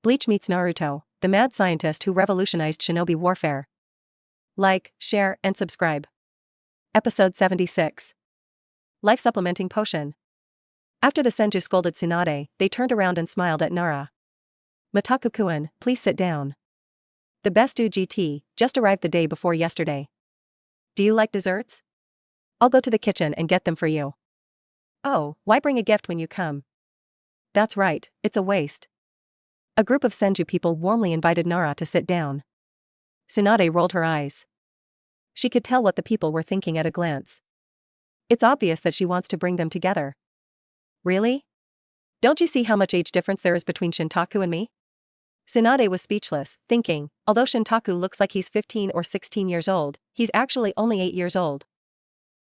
Bleach meets Naruto, the mad scientist who revolutionized shinobi warfare. Like, share, and subscribe. Episode 76. Life Supplementing Potion. After the Senju scolded Tsunade, they turned around and smiled at Nara. Mitaku-kun, please sit down. The best GT just arrived the day before yesterday. Do you like desserts? I'll go to the kitchen and get them for you. Oh, why bring a gift when you come? That's right, it's a waste. A group of Senju people warmly invited Nara to sit down. Tsunade rolled her eyes. She could tell what the people were thinking at a glance. It's obvious that she wants to bring them together. Really? Don't you see how much age difference there is between Shintaku and me? Tsunade was speechless, thinking, although Shintaku looks like he's 15 or 16 years old, he's actually only 8 years old.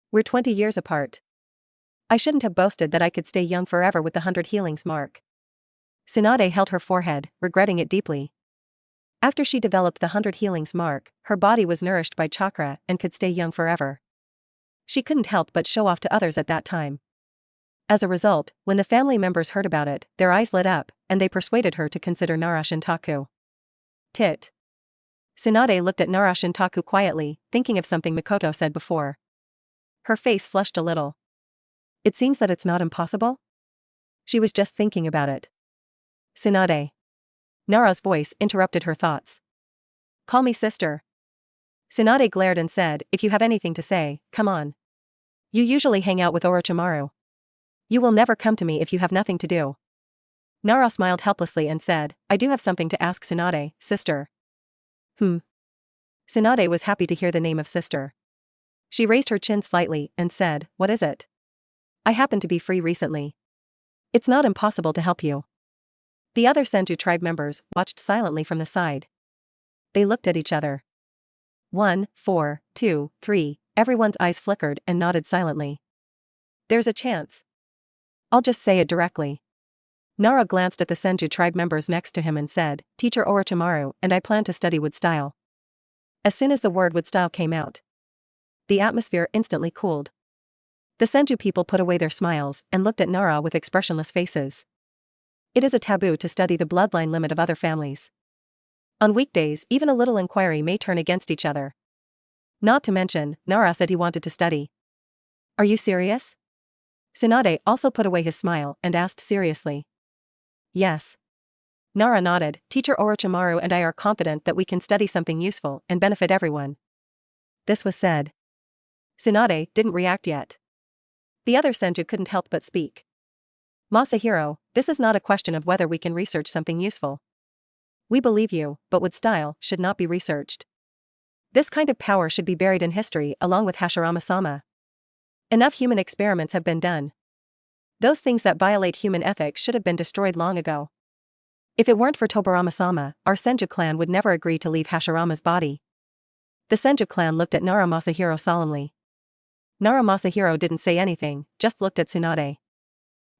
We're 20 years apart. I shouldn't have boasted that I could stay young forever with the 100 healings mark. Tsunade held her forehead, regretting it deeply. After she developed the 100 healings mark, her body was nourished by chakra and could stay young forever. She couldn't help but show off to others at that time. As a result, when the family members heard about it, their eyes lit up, and they persuaded her to consider Nara Shintaku. Tit. Tsunade looked at Nara Shintaku quietly, thinking of something Mikoto said before. Her face flushed a little. It seems that it's not impossible? She was just thinking about it. Tsunade. Nara's voice interrupted her thoughts. Call me sister. Tsunade glared and said, if you have anything to say, come on. You usually hang out with Orochimaru. You will never come to me if you have nothing to do. Nara smiled helplessly and said, I do have something to ask Tsunade, sister. Tsunade was happy to hear the name of sister. She raised her chin slightly and said, what is it? I happen to be free recently. It's not impossible to help you. The other Senju tribe members watched silently from the side. They looked at each other. 1, 4, 2, 3, everyone's eyes flickered and nodded silently. There's a chance. I'll just say it directly. Nara glanced at the Senju tribe members next to him and said, Teacher Orochimaru and I plan to study wood style. As soon as the word wood style came out, the atmosphere instantly cooled. The Senju people put away their smiles and looked at Nara with expressionless faces. It is a taboo to study the bloodline limit of other families. On weekdays, even a little inquiry may turn against each other. Not to mention, Nara said he wanted to study. Are you serious? Tsunade also put away his smile and asked seriously. Yes. Nara nodded. Teacher Orochimaru and I are confident that we can study something useful and benefit everyone. This was said. Tsunade didn't react yet. The other Senju couldn't help but speak. Masahiro, this is not a question of whether we can research something useful. We believe you, but wood style should not be researched. This kind of power should be buried in history along with Hashirama-sama. Enough human experiments have been done. Those things that violate human ethics should have been destroyed long ago. If it weren't for Tobirama-sama, our Senju clan would never agree to leave Hashirama's body. The Senju clan looked at Nara Masahiro solemnly. Nara Masahiro didn't say anything, just looked at Tsunade.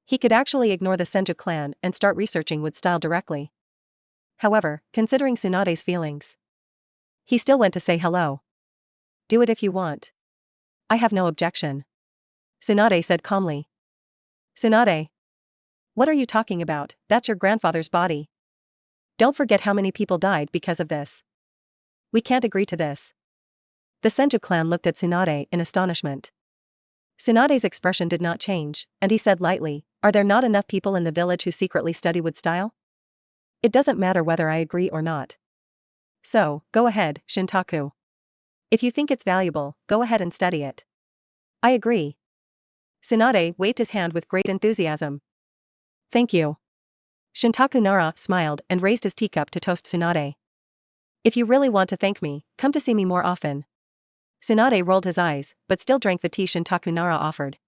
He could actually ignore the Senju clan and start researching wood style directly. However, considering Tsunade's feelings, he still went to say hello. Do it if you want. I have no objection. Tsunade said calmly. Tsunade. What are you talking about? That's your grandfather's body. Don't forget how many people died because of this. We can't agree to this. The Senju clan looked at Tsunade in astonishment. Tsunade's expression did not change, and he said lightly, are there not enough people in the village who secretly study wood style? It doesn't matter whether I agree or not. So, go ahead, Shintaku. If you think it's valuable, go ahead and study it. I agree. Tsunade waved his hand with great enthusiasm. Thank you. Shintaku Nara smiled and raised his teacup to toast Tsunade. If you really want to thank me, come to see me more often. Tsunade rolled his eyes, but still drank the tea Shintaku Nara offered.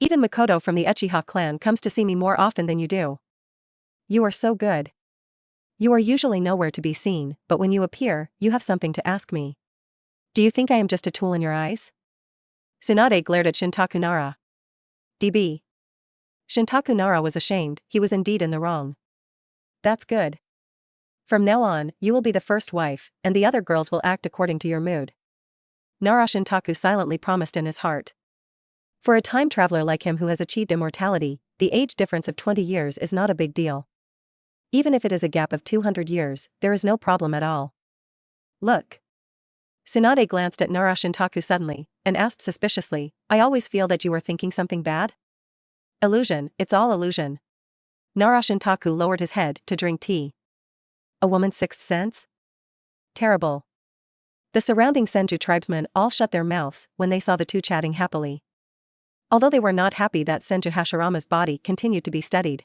Even Mikoto from the Uchiha clan comes to see me more often than you do. You are so good. You are usually nowhere to be seen, but when you appear, you have something to ask me. Do you think I am just a tool in your eyes? Tsunade glared at Shintaku Nara. DB. Shintaku Nara was ashamed, he was indeed in the wrong. That's good. From now on, you will be the first wife, and the other girls will act according to your mood. Nara Shintaku silently promised in his heart. For a time traveler like him who has achieved immortality, the age difference of 20 years is not a big deal. Even if it is a gap of 200 years, there is no problem at all. Look. Tsunade glanced at Nara Shintaku suddenly, and asked suspiciously, I always feel that you are thinking something bad? Illusion, it's all illusion. Nara Shintaku lowered his head to drink tea. A woman's sixth sense? Terrible. The surrounding Senju tribesmen all shut their mouths when they saw the two chatting happily. Although they were not happy that Senju Hashirama's body continued to be studied.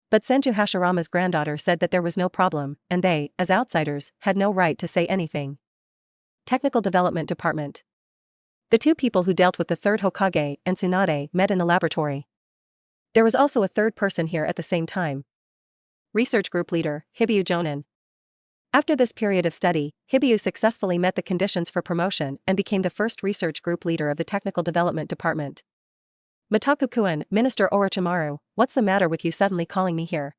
But Senju Hashirama's granddaughter said that there was no problem, and they, as outsiders, had no right to say anything. Technical Development Department. The two people who dealt with the third Hokage and Tsunade met in the laboratory. There was also a third person here at the same time. Research Group Leader, Hibyu Jonin. After this period of study, Hibyu successfully met the conditions for promotion and became the first research group leader of the Technical Development Department. Mitaku-kun, Minister Orochimaru, what's the matter with you suddenly calling me here?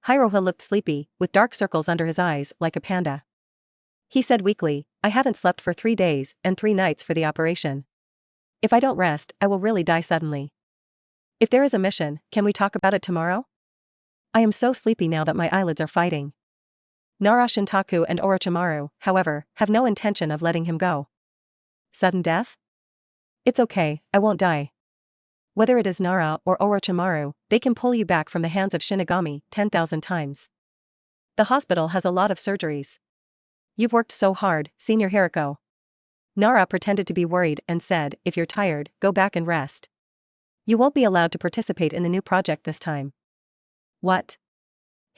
Hiroha looked sleepy, with dark circles under his eyes, like a panda. He said weakly, I haven't slept for 3 days and 3 nights for the operation. If I don't rest, I will really die suddenly. If there is a mission, can we talk about it tomorrow? I am so sleepy now that my eyelids are fighting. Nara Shintaku and Orochimaru, however, have no intention of letting him go. Sudden death? It's okay, I won't die. Whether it is Nara or Orochimaru, they can pull you back from the hands of Shinigami 10,000 times. The hospital has a lot of surgeries. You've worked so hard, Senior Hiriko. Nara pretended to be worried and said, if you're tired, go back and rest. You won't be allowed to participate in the new project this time. What?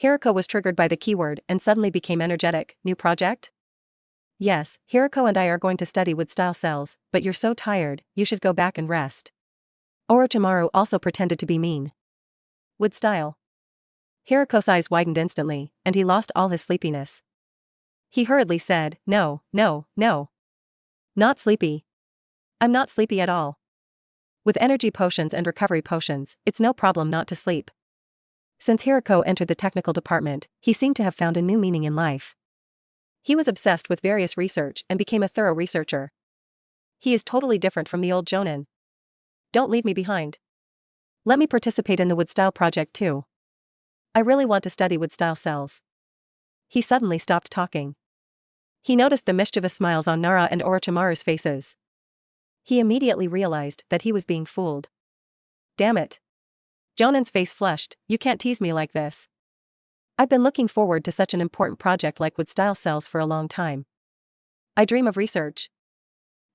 Hiriko was triggered by the keyword and suddenly became energetic. New project? Yes, Hiriko and I are going to study wood-style cells, but you're so tired, you should go back and rest. Orochimaru also pretended to be mean. Wood-style. Hiriko's eyes widened instantly, and he lost all his sleepiness. He hurriedly said, no. Not sleepy. I'm not sleepy at all. With energy potions and recovery potions, it's no problem not to sleep. Since Hiriko entered the technical department, he seemed to have found a new meaning in life. He was obsessed with various research and became a thorough researcher. He is totally different from the old Jonin. Don't leave me behind. Let me participate in the wood-style project too. I really want to study wood-style cells. He suddenly stopped talking. He noticed the mischievous smiles on Nara and Orochimaru's faces. He immediately realized that he was being fooled. Damn it. Jonin's face flushed, you can't tease me like this. I've been looking forward to such an important project like wood-style cells for a long time. I dream of research.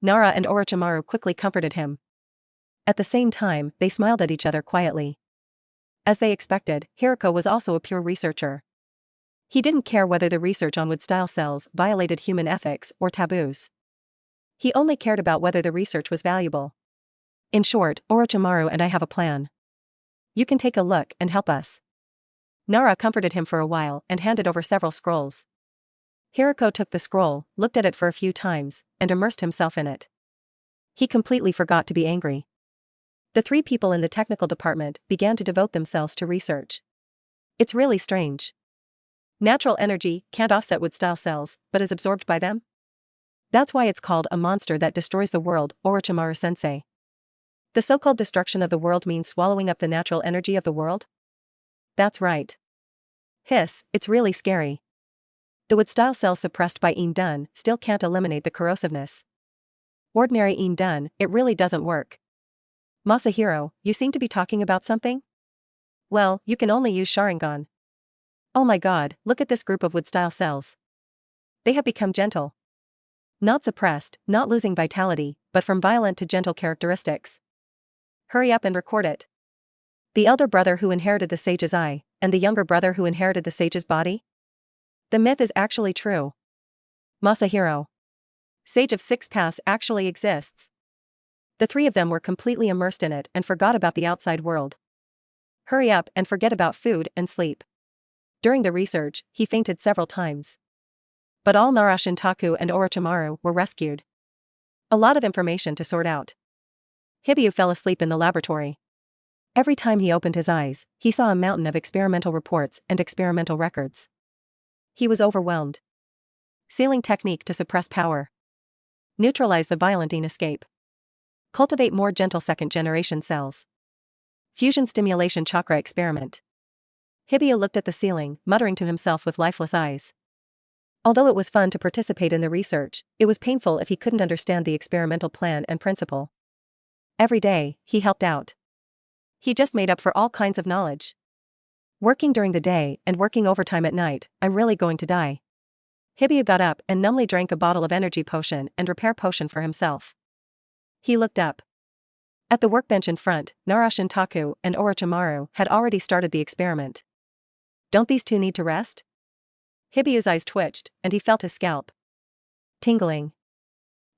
Nara and Orochimaru quickly comforted him. At the same time, they smiled at each other quietly. As they expected, Hiriko was also a pure researcher. He didn't care whether the research on wood-style cells violated human ethics or taboos. He only cared about whether the research was valuable. In short, Orochimaru and I have a plan. You can take a look and help us. Nara comforted him for a while and handed over several scrolls. Hiriko took the scroll, looked at it for a few times, and immersed himself in it. He completely forgot to be angry. The 3 people in the technical department began to devote themselves to research. It's really strange. Natural energy can't offset wood-style cells, but is absorbed by them? That's why it's called a monster that destroys the world, Orochimaru-sensei. The so-called destruction of the world means swallowing up the natural energy of the world? That's right. Hiss, it's really scary. The wood-style cells suppressed by Indun still can't eliminate the corrosiveness. Ordinary Indun, it really doesn't work. Masahiro, you seem to be talking about something? Well, you can only use Sharingan. Oh my god, look at this group of wood-style cells. They have become gentle. Not suppressed, not losing vitality, but from violent to gentle characteristics. Hurry up and record it. The elder brother who inherited the sage's eye, and the younger brother who inherited the sage's body? The myth is actually true. Masahiro. Sage of 6 Paths actually exists. The 3 of them were completely immersed in it and forgot about the outside world. Hurry up and forget about food and sleep. During the research, he fainted several times. But all Nara Shintaku and Orochimaru were rescued. A lot of information to sort out. Hibyu fell asleep in the laboratory. Every time he opened his eyes, he saw a mountain of experimental reports and experimental records. He was overwhelmed. Sealing technique to suppress power. Neutralize the violent escape. Cultivate more gentle second-generation cells. Fusion stimulation chakra experiment. Hibio looked at the ceiling, muttering to himself with lifeless eyes. Although it was fun to participate in the research, it was painful if he couldn't understand the experimental plan and principle. Every day, he helped out. He just made up for all kinds of knowledge. Working during the day and working overtime at night, I'm really going to die. Hibio got up and numbly drank a bottle of energy potion and repair potion for himself. He looked up. At the workbench in front, Nara Shintaku and Orochimaru had already started the experiment. Don't these two need to rest? Hibio's eyes twitched, and he felt his scalp tingling.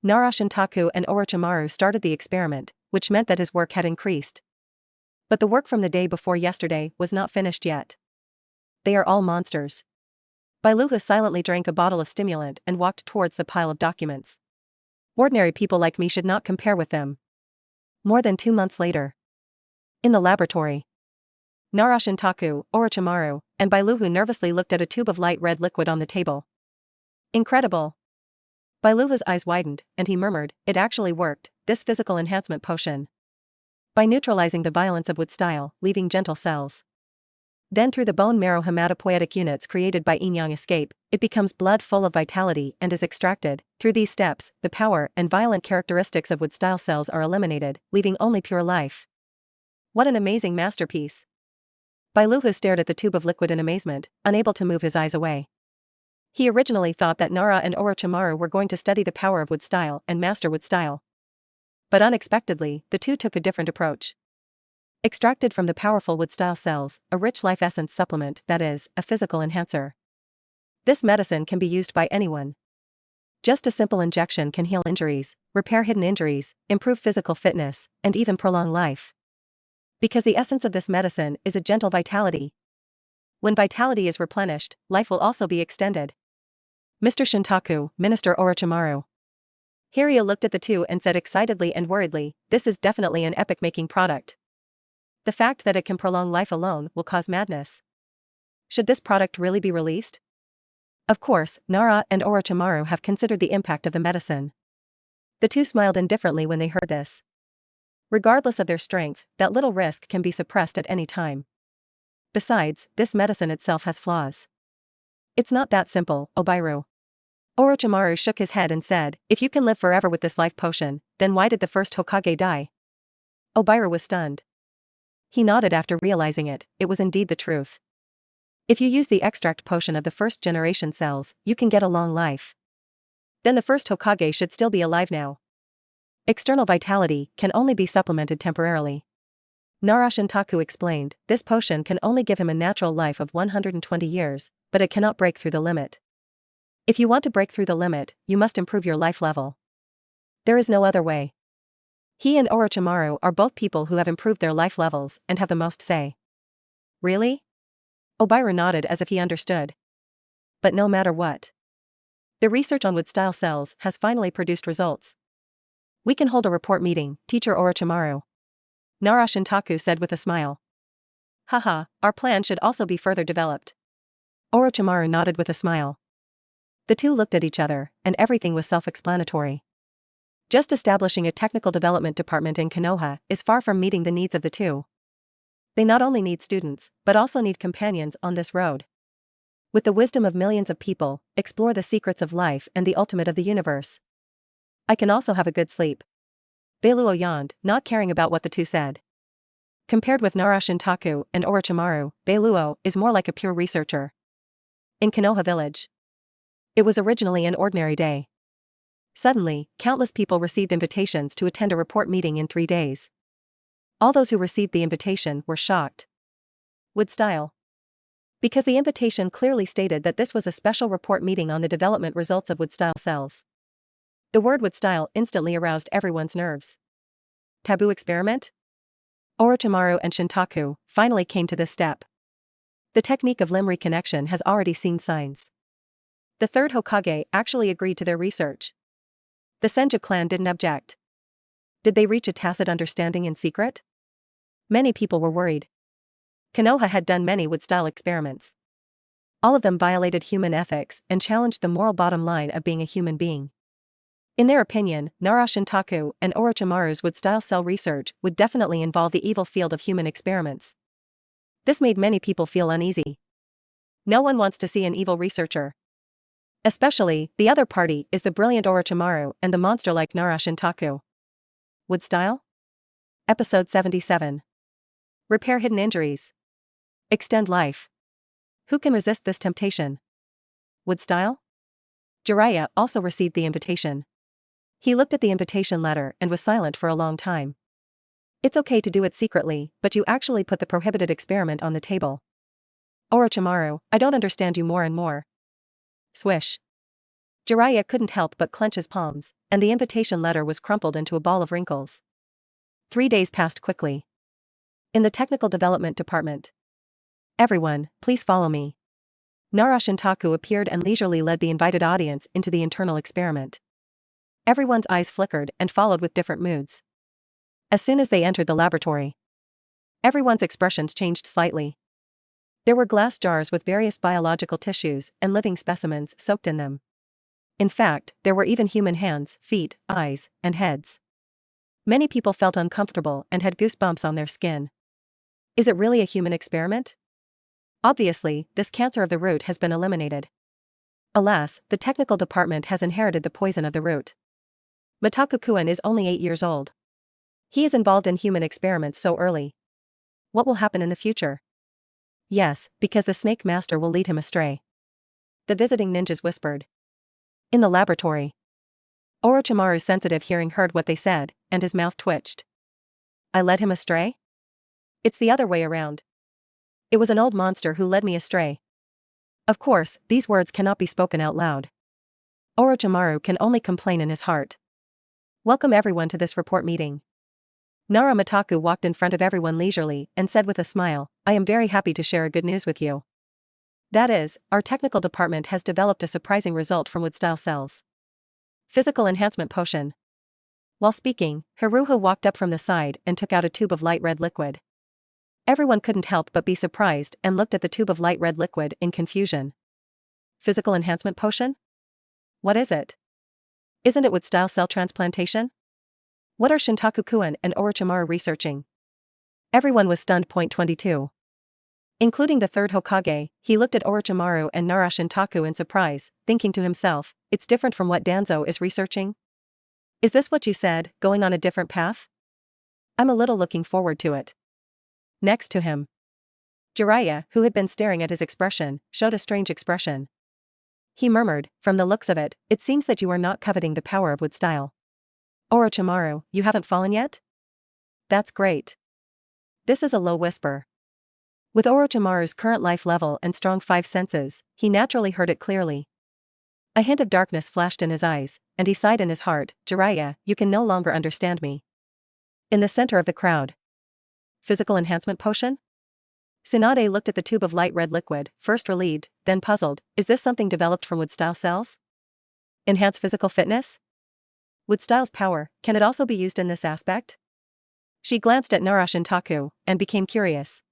Nara Shintaku and Orochimaru started the experiment, which meant that his work had increased. But the work from the day before yesterday was not finished yet. They are all monsters. Bailuha silently drank a bottle of stimulant and walked towards the pile of documents. Ordinary people like me should not compare with them. More than 2 months later. In the laboratory. Nara Shintaku, Orochimaru, and Bailuha nervously looked at a tube of light red liquid on the table. Incredible. Bailuha's eyes widened, and he murmured, it actually worked, this physical enhancement potion. By neutralizing the violence of wood style, leaving gentle cells. Then through the bone marrow hematopoietic units created by yin-yang escape, it becomes blood full of vitality and is extracted. Through these steps, the power and violent characteristics of wood style cells are eliminated, leaving only pure life. What an amazing masterpiece. Bailuha stared at the tube of liquid in amazement, unable to move his eyes away. He originally thought that Nara and Orochimaru were going to study the power of wood style and master wood style. But unexpectedly, the two took a different approach. Extracted from the powerful wood style cells, a rich life essence supplement, that is, a physical enhancer. This medicine can be used by anyone. Just a simple injection can heal injuries, repair hidden injuries, improve physical fitness, and even prolong life. Because the essence of this medicine is a gentle vitality. When vitality is replenished, life will also be extended. Mr. Shintaku, Minister Orochimaru. Hiria looked at the two and said excitedly and worriedly, this is definitely an epic-making product. The fact that it can prolong life alone will cause madness. Should this product really be released? Of course, Nara and Orochimaru have considered the impact of the medicine. The two smiled indifferently when they heard this. Regardless of their strength, that little risk can be suppressed at any time. Besides, this medicine itself has flaws. It's not that simple, Obairu. Orochimaru shook his head and said, if you can live forever with this life potion, then why did the first Hokage die? Obairu was stunned. He nodded after realizing it was indeed the truth. If you use the extract potion of the first generation cells, you can get a long life. Then the first Hokage should still be alive now. External vitality can only be supplemented temporarily. Nara Shintaku explained, this potion can only give him a natural life of 120 years, but it cannot break through the limit. If you want to break through the limit, you must improve your life level. There is no other way. He and Orochimaru are both people who have improved their life levels and have the most say. Really? Obairu nodded as if he understood. But no matter what. The research on wood style cells has finally produced results. We can hold a report meeting, Teacher Orochimaru. Nara Shintaku said with a smile. Haha, our plan should also be further developed. Orochimaru nodded with a smile. The two looked at each other, and everything was self-explanatory. Just establishing a technical development department in Konoha is far from meeting the needs of the two. They not only need students, but also need companions on this road. With the wisdom of millions of people, explore the secrets of life and the ultimate of the universe. I can also have a good sleep. Bailuo yawned, not caring about what the two said. Compared with Nara Shintaku and Orochimaru, Bailuo is more like a pure researcher. In Konoha village. It was originally an ordinary day. Suddenly, countless people received invitations to attend a report meeting in 3 days. All those who received the invitation were shocked. Wood style. Because the invitation clearly stated that this was a special report meeting on the development results of wood style cells. The word wood style instantly aroused everyone's nerves. Taboo experiment? Orochimaru and Shintaku finally came to this step. The technique of limb reconnection has already seen signs. The third Hokage actually agreed to their research. The Senju clan didn't object. Did they reach a tacit understanding in secret? Many people were worried. Konoha had done many wood-style experiments. All of them violated human ethics and challenged the moral bottom line of being a human being. In their opinion, Nara Shintaku and Orochimaru's wood-style cell research would definitely involve the evil field of human experiments. This made many people feel uneasy. No one wants to see an evil researcher. Especially, the other party is the brilliant Orochimaru and the monster-like Nara Shintaku. Wood Style? Episode 77. Repair hidden injuries. Extend life. Who can resist this temptation? Wood Style? Jiraiya also received the invitation. He looked at the invitation letter and was silent for a long time. It's okay to do it secretly, but you actually put the prohibited experiment on the table. Orochimaru, I don't understand you more and more. Swish. Jiraiya couldn't help but clench his palms, and the invitation letter was crumpled into a ball of wrinkles. 3 days passed quickly. In the technical development department. Everyone, please follow me. Nara Shintaku appeared and leisurely led the invited audience into the internal experiment. Everyone's eyes flickered and followed with different moods. As soon as they entered the laboratory, everyone's expressions changed slightly. There were glass jars with various biological tissues and living specimens soaked in them. In fact, there were even human hands, feet, eyes, and heads. Many people felt uncomfortable and had goosebumps on their skin. Is it really a human experiment? Obviously, this cancer of the root has been eliminated. Alas, the technical department has inherited the poison of the root. Mitaku-kun is only 8 years old. He is involved in human experiments so early. What will happen in the future? Yes, because the snake master will lead him astray. The visiting ninjas whispered. In the laboratory. Orochimaru's sensitive hearing heard what they said, and his mouth twitched. I led him astray? It's the other way around. It was an old monster who led me astray. Of course, these words cannot be spoken out loud. Orochimaru can only complain in his heart. Welcome everyone to this report meeting. Nara Mitaku walked in front of everyone leisurely and said with a smile, I am very happy to share a good news with you. That is, our technical department has developed a surprising result from wood-style cells. Physical enhancement potion. While speaking, Haruha walked up from the side and took out a tube of light red liquid. Everyone couldn't help but be surprised and looked at the tube of light red liquid in confusion. Physical enhancement potion? What is it? Isn't it wood-style cell transplantation? What are Shintaku-kun and Orochimaru researching? Everyone was stunned. 22. Including the third Hokage, he looked at Orochimaru and Nara Shintaku in surprise, thinking to himself, it's different from what Danzo is researching? Is this what you said, going on a different path? I'm a little looking forward to it. Next to him, Jiraiya, who had been staring at his expression, showed a strange expression. He murmured, from the looks of it, it seems that you are not coveting the power of wood-style. Orochimaru, you haven't fallen yet? That's great. This is a low whisper. With Orochimaru's current life level and strong 5 senses, he naturally heard it clearly. A hint of darkness flashed in his eyes, and he sighed in his heart, Jiraiya, you can no longer understand me. In the center of the crowd. Physical enhancement potion? Tsunade looked at the tube of light red liquid, first relieved, then puzzled, is this something developed from wood-style cells? Enhance physical fitness? Wood-style's power, can it also be used in this aspect? She glanced at Nara Shintaku, and became curious.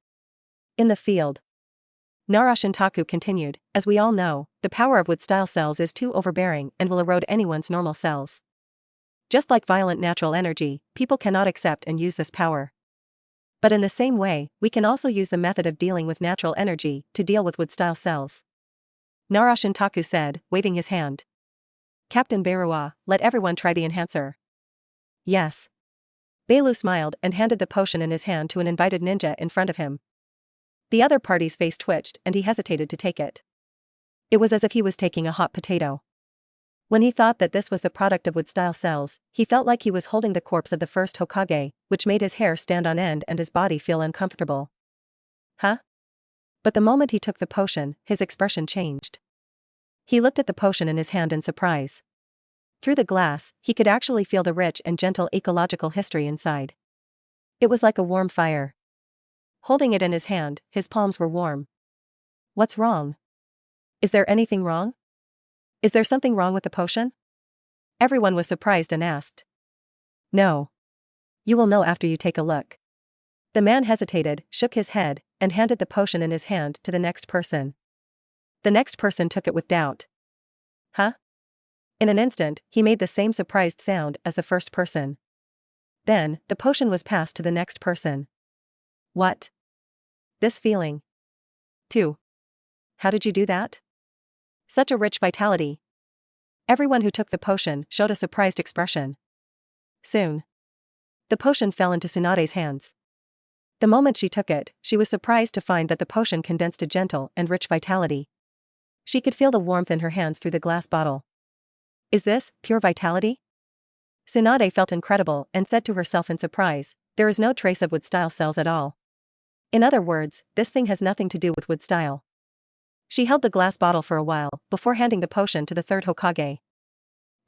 In the field. Nara Shintaku continued, as we all know, the power of wood-style cells is too overbearing and will erode anyone's normal cells. Just like violent natural energy, people cannot accept and use this power. But in the same way, we can also use the method of dealing with natural energy to deal with wood-style cells. Nara Shintaku said, waving his hand. Captain Beirua, let everyone try the enhancer. Yes. Beilu smiled and handed the potion in his hand to an invited ninja in front of him. The other party's face twitched and he hesitated to take it. It was as if he was taking a hot potato. When he thought that this was the product of wood-style cells, he felt like he was holding the corpse of the first Hokage, which made his hair stand on end and his body feel uncomfortable. Huh? But the moment he took the potion, his expression changed. He looked at the potion in his hand in surprise. Through the glass, he could actually feel the rich and gentle ecological history inside. It was like a warm fire. Holding it in his hand, his palms were warm. What's wrong? Is there anything wrong? Is there something wrong with the potion? Everyone was surprised and asked. No. You will know after you take a look. The man hesitated, shook his head, and handed the potion in his hand to the next person. The next person took it with doubt. Huh? In an instant, he made the same surprised sound as the first person. Then, the potion was passed to the next person. What? This feeling. 2. How did you do that? Such a rich vitality. Everyone who took the potion showed a surprised expression. Soon, the potion fell into Tsunade's hands. The moment she took it, she was surprised to find that the potion condensed a gentle and rich vitality. She could feel the warmth in her hands through the glass bottle. Is this pure vitality? Tsunade felt incredible and said to herself in surprise, there is no trace of wood-style cells at all. In other words, this thing has nothing to do with wood-style. She held the glass bottle for a while, before handing the potion to the third Hokage.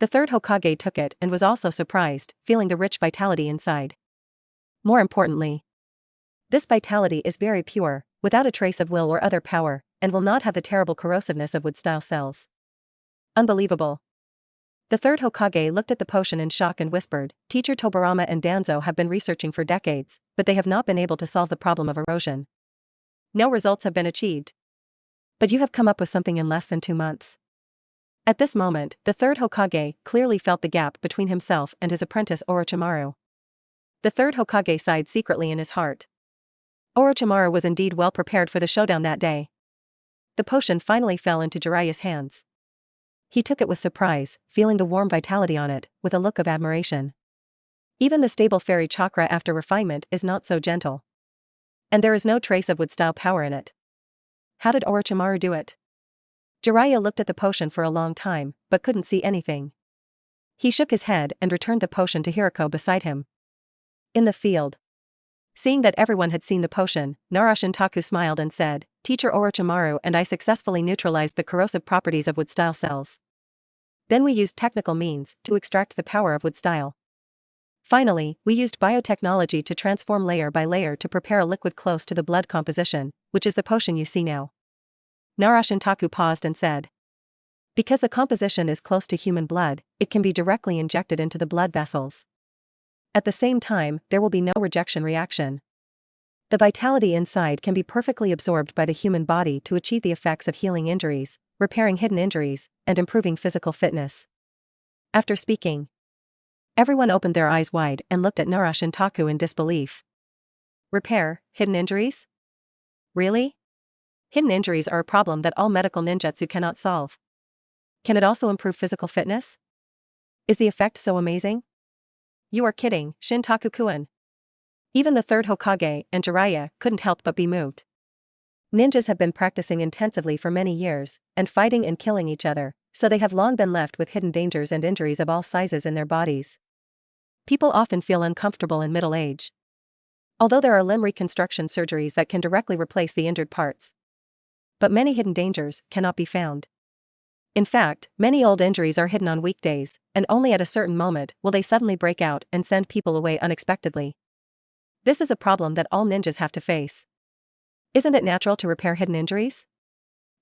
The third Hokage took it and was also surprised, feeling the rich vitality inside. More importantly, this vitality is very pure, without a trace of will or other power, and will not have the terrible corrosiveness of wood-style cells. Unbelievable. The third Hokage looked at the potion in shock and whispered, Teacher Tobirama and Danzo have been researching for decades, but they have not been able to solve the problem of erosion. No results have been achieved. But you have come up with something in less than 2 months. At this moment, the third Hokage clearly felt the gap between himself and his apprentice Orochimaru. The third Hokage sighed secretly in his heart. Orochimaru was indeed well prepared for the showdown that day. The potion finally fell into Jiraiya's hands. He took it with surprise, feeling the warm vitality on it, with a look of admiration. Even the stable fairy chakra after refinement is not so gentle. And there is no trace of wood-style power in it. How did Orochimaru do it? Jiraiya looked at the potion for a long time, but couldn't see anything. He shook his head and returned the potion to Hirako beside him. In the field. Seeing that everyone had seen the potion, Nara Shintaku smiled and said, Teacher Orochimaru and I successfully neutralized the corrosive properties of wood-style cells. Then we used technical means to extract the power of wood-style. Finally, we used biotechnology to transform layer by layer to prepare a liquid close to the blood composition, which is the potion you see now. Nara Shintaku paused and said, because the composition is close to human blood, it can be directly injected into the blood vessels. At the same time, there will be no rejection reaction. The vitality inside can be perfectly absorbed by the human body to achieve the effects of healing injuries, repairing hidden injuries, and improving physical fitness. After speaking, everyone opened their eyes wide and looked at Nara Shintaku in disbelief. Repair hidden injuries? Really? Hidden injuries are a problem that all medical ninjutsu cannot solve. Can it also improve physical fitness? Is the effect so amazing? You are kidding, Shintaku-kun. Even the third Hokage and Jiraiya couldn't help but be moved. Ninjas have been practicing intensively for many years, and fighting and killing each other, so they have long been left with hidden dangers and injuries of all sizes in their bodies. People often feel uncomfortable in middle age. Although there are limb reconstruction surgeries that can directly replace the injured parts. But many hidden dangers cannot be found. In fact, many old injuries are hidden on weekdays, and only at a certain moment will they suddenly break out and send people away unexpectedly. This is a problem that all ninjas have to face. Isn't it natural to repair hidden injuries?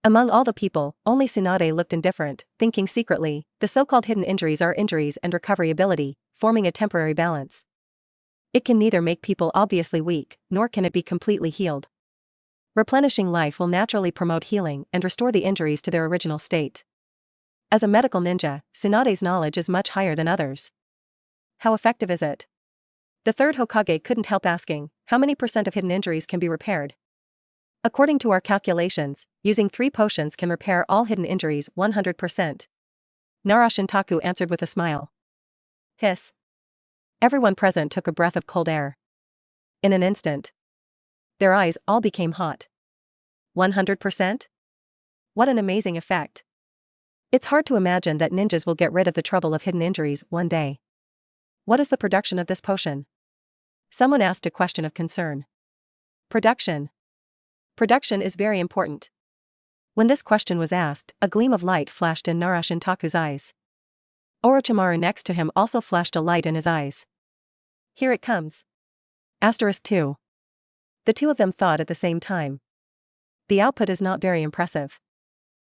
Among all the people, only Tsunade looked indifferent, thinking secretly, the so-called hidden injuries are injuries and recovery ability, forming a temporary balance. It can neither make people obviously weak, nor can it be completely healed. Replenishing life will naturally promote healing and restore the injuries to their original state. As a medical ninja, Tsunade's knowledge is much higher than others. How effective is it? The third Hokage couldn't help asking, how many % of hidden injuries can be repaired? According to our calculations, using 3 potions can repair all hidden injuries 100%. Nara Shintaku answered with a smile. Hiss. Everyone present took a breath of cold air. In an instant, their eyes all became hot. 100%? What an amazing effect. It's hard to imagine that ninjas will get rid of the trouble of hidden injuries one day. What is the production of this potion? Someone asked a question of concern. Production. Production is very important. When this question was asked, a gleam of light flashed in Nara Shintaku's eyes. Orochimaru next to him also flashed a light in his eyes. Here it comes. Asterisk 2. The two of them thought at the same time. The output is not very impressive.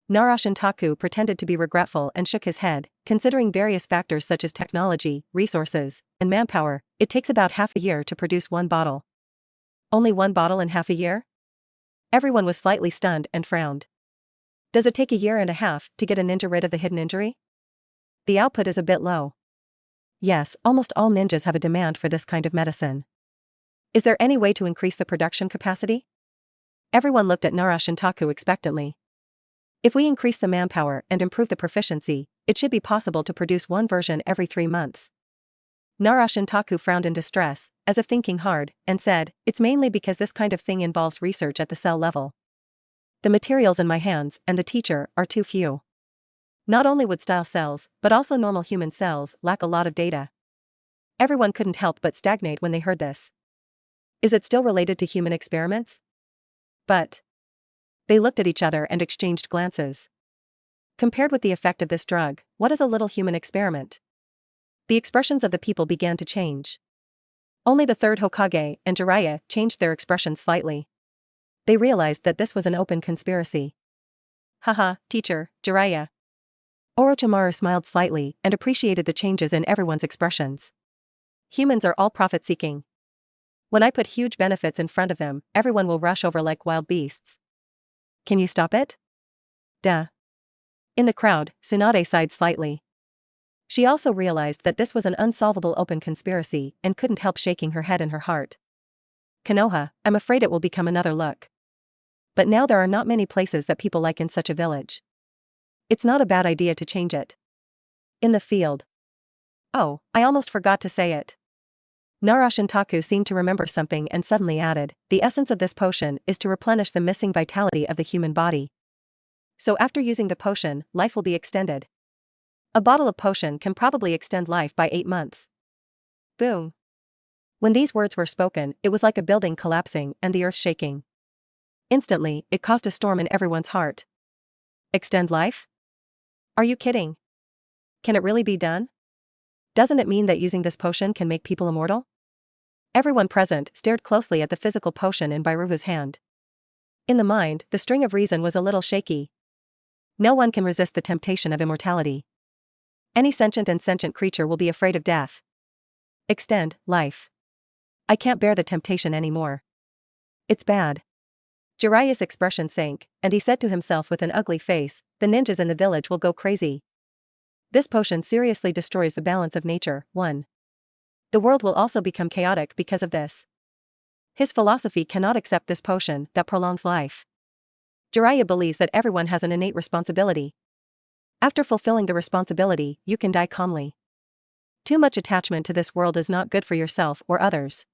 Nara Shintaku pretended to be regretful and shook his head, considering various factors such as technology, resources, and manpower. It takes about half a year to produce 1 bottle. Only 1 bottle in half a year? Everyone was slightly stunned and frowned. Does it take a year and a half to get a ninja rid of the hidden injury? The output is a bit low. Yes, almost all ninjas have a demand for this kind of medicine. Is there any way to increase the production capacity? Everyone looked at Nara Shintaku expectantly. If we increase the manpower and improve the proficiency, it should be possible to produce one version every 3 months. Nara Shintaku frowned in distress, as if thinking hard, and said, "It's mainly because this kind of thing involves research at the cell level. The materials in my hands and the teacher are too few. Not only wood-style cells, but also normal human cells lack a lot of data." Everyone couldn't help but stagnate when they heard this. Is it still related to human experiments? But they looked at each other and exchanged glances. Compared with the effect of this drug, what is a little human experiment? The expressions of the people began to change. Only the third Hokage and Jiraiya changed their expressions slightly. They realized that this was an open conspiracy. "Haha, teacher, Jiraiya." Orochimaru smiled slightly and appreciated the changes in everyone's expressions. Humans are all profit-seeking. When I put huge benefits in front of them, everyone will rush over like wild beasts. Can you stop it? Duh. In the crowd, Tsunade sighed slightly. She also realized that this was an unsolvable open conspiracy and couldn't help shaking her head and her heart. Konoha, I'm afraid it will become another look. But now there are not many places that people like in such a village. It's not a bad idea to change it. In the field. Oh, I almost forgot to say it. Nara Shintaku seemed to remember something and suddenly added, the essence of this potion is to replenish the missing vitality of the human body. So after using the potion, life will be extended. A bottle of potion can probably extend life by 8 months. Boom. When these words were spoken, it was like a building collapsing and the earth shaking. Instantly, it caused a storm in everyone's heart. Extend life? Are you kidding? Can it really be done? Doesn't it mean that using this potion can make people immortal? Everyone present stared closely at the physical potion in Bairuhu's hand. In the mind, the string of reason was a little shaky. No one can resist the temptation of immortality. Any sentient and sentient creature will be afraid of death. Extend life. I can't bear the temptation anymore. It's bad. Jiraiya's expression sank, and he said to himself with an ugly face, the ninjas in the village will go crazy. This potion seriously destroys the balance of nature. 1. The world will also become chaotic because of this. His philosophy cannot accept this potion that prolongs life. Jiraiya believes that everyone has an innate responsibility. After fulfilling the responsibility, you can die calmly. Too much attachment to this world is not good for yourself or others.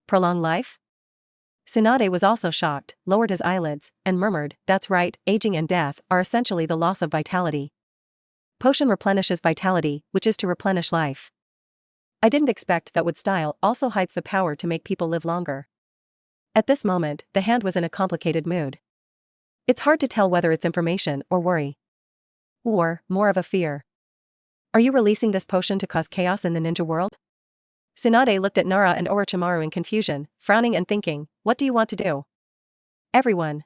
Prolong life? Tsunade was also shocked, lowered his eyelids, and murmured, that's right, aging and death are essentially the loss of vitality. Potion replenishes vitality, which is to replenish life. I didn't expect that wood style also hides the power to make people live longer. At this moment, the hand was in a complicated mood. It's hard to tell whether it's information or worry. Or, more of a fear. Are you releasing this potion to cause chaos in the ninja world? Tsunade looked at Nara and Orochimaru in confusion, frowning and thinking, what do you want to do? Everyone.